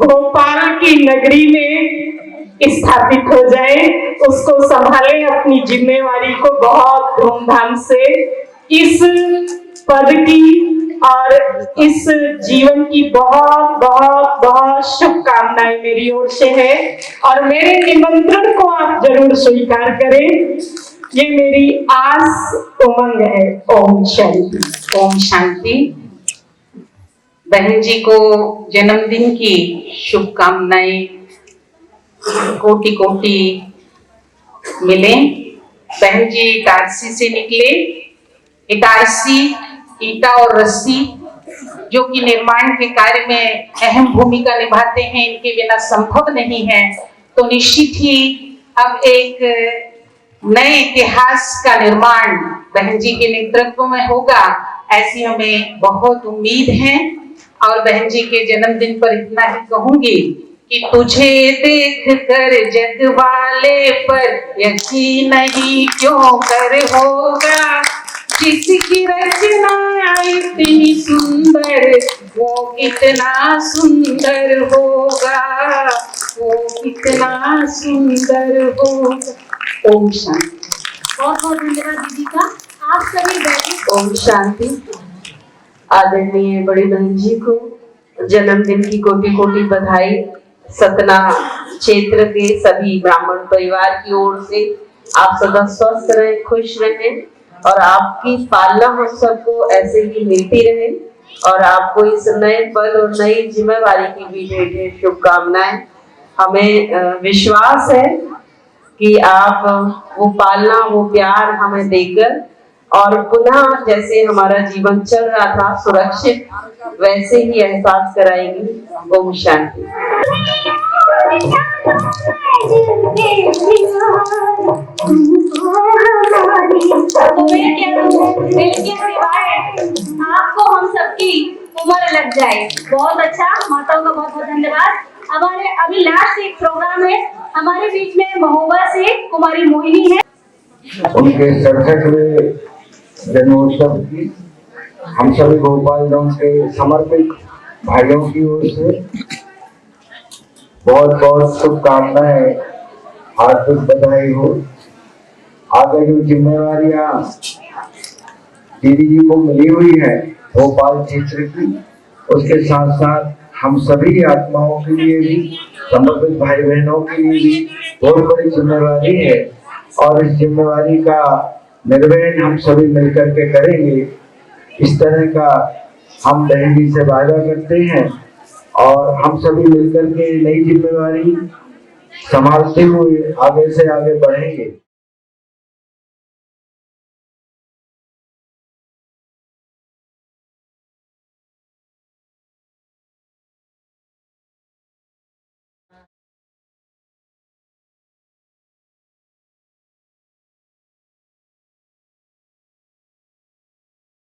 भोपाल की नगरी में स्थापित हो जाए, उसको संभालें, अपनी जिम्मेवारी को बहुत धूमधाम से इस पद की और इस जीवन की बहुत बहुत बहुत शुभकामनाएं मेरी ओर से है और मेरे निमंत्रण को आप जरूर स्वीकार करें। ये मेरी आस उमंग है। ओम शांति। ओम शांति। बहन जी को जन्मदिन की शुभकामनाएं कोटि कोटि मिले। बहन जी इटारसी से निकले। इटारसी ईटा और रस्सी जो कि निर्माण के कार्य में अहम भूमिका निभाते हैं, इनके बिना संभव नहीं है। तो निश्चित ही अब एक नए इतिहास का निर्माण बहन जी के नेतृत्व में होगा, ऐसी हमें बहुत उम्मीद है। और बहन जी के जन्मदिन पर इतना ही कहूंगी कि तुझे देख कर जग वाले पर यकीन नहीं क्यों कर होगा, जिसकी रचना इतनी सुंदर वो कितना सुंदर होगा, वो कितना सुंदर होगा। ओम शांति। बहुत बहुत धन्यवाद दीदी का। आप सभी बैठे। ओम शांति। आदरणीय बड़ी बहन जी को जन्मदिन की कोटि कोटि बधाई। सतना क्षेत्र के सभी ब्राह्मण परिवार की ओर से आप सदा स्वस्थ रहे, खुश रहे और आपकी पालना हम सबको ऐसे ही मिलती रहे और आपको इस नए पद और नई जिम्मेवारी की भी ढेर ढेर शुभकामनाएं। हमें विश्वास है कि आप वो पालना, वो प्यार हमें देकर और पुनः जैसे हमारा जीवन चल रहा था सुरक्षित, वैसे ही एहसास कराएंगी। ओम शांति। आपको हम सबकी उम्र लग जाए। बहुत अच्छा, माताओं का बहुत बहुत धन्यवाद। हमारे अभी लास्ट एक प्रोग्राम है, हमारे बीच में महोबा से कुमारी मोहिनी है। उनके 67वें जन्मोत्सव की हम सभी भोपाल गांव के समर्पित भाइयों की ओर से बहुत बहुत शुभकामनाएं, हार्दिक बधाई हो। आगे जो जिम्मेवारियां दीदी जी को मिली हुई है भोपाल क्षेत्र की, उसके साथ साथ हम सभी आत्माओं के लिए भी, समर्पित भाई बहनों के लिए भी बहुत बड़ी जिम्मेवारी है और इस जिम्मेवारी का निर्वहन हम सभी मिलकर के करेंगे। इस तरह का हम बहन जी से वादा करते हैं और हम सभी मिलकर के नई जिम्मेवारी संभालते हुए आगे से आगे बढ़ेंगे।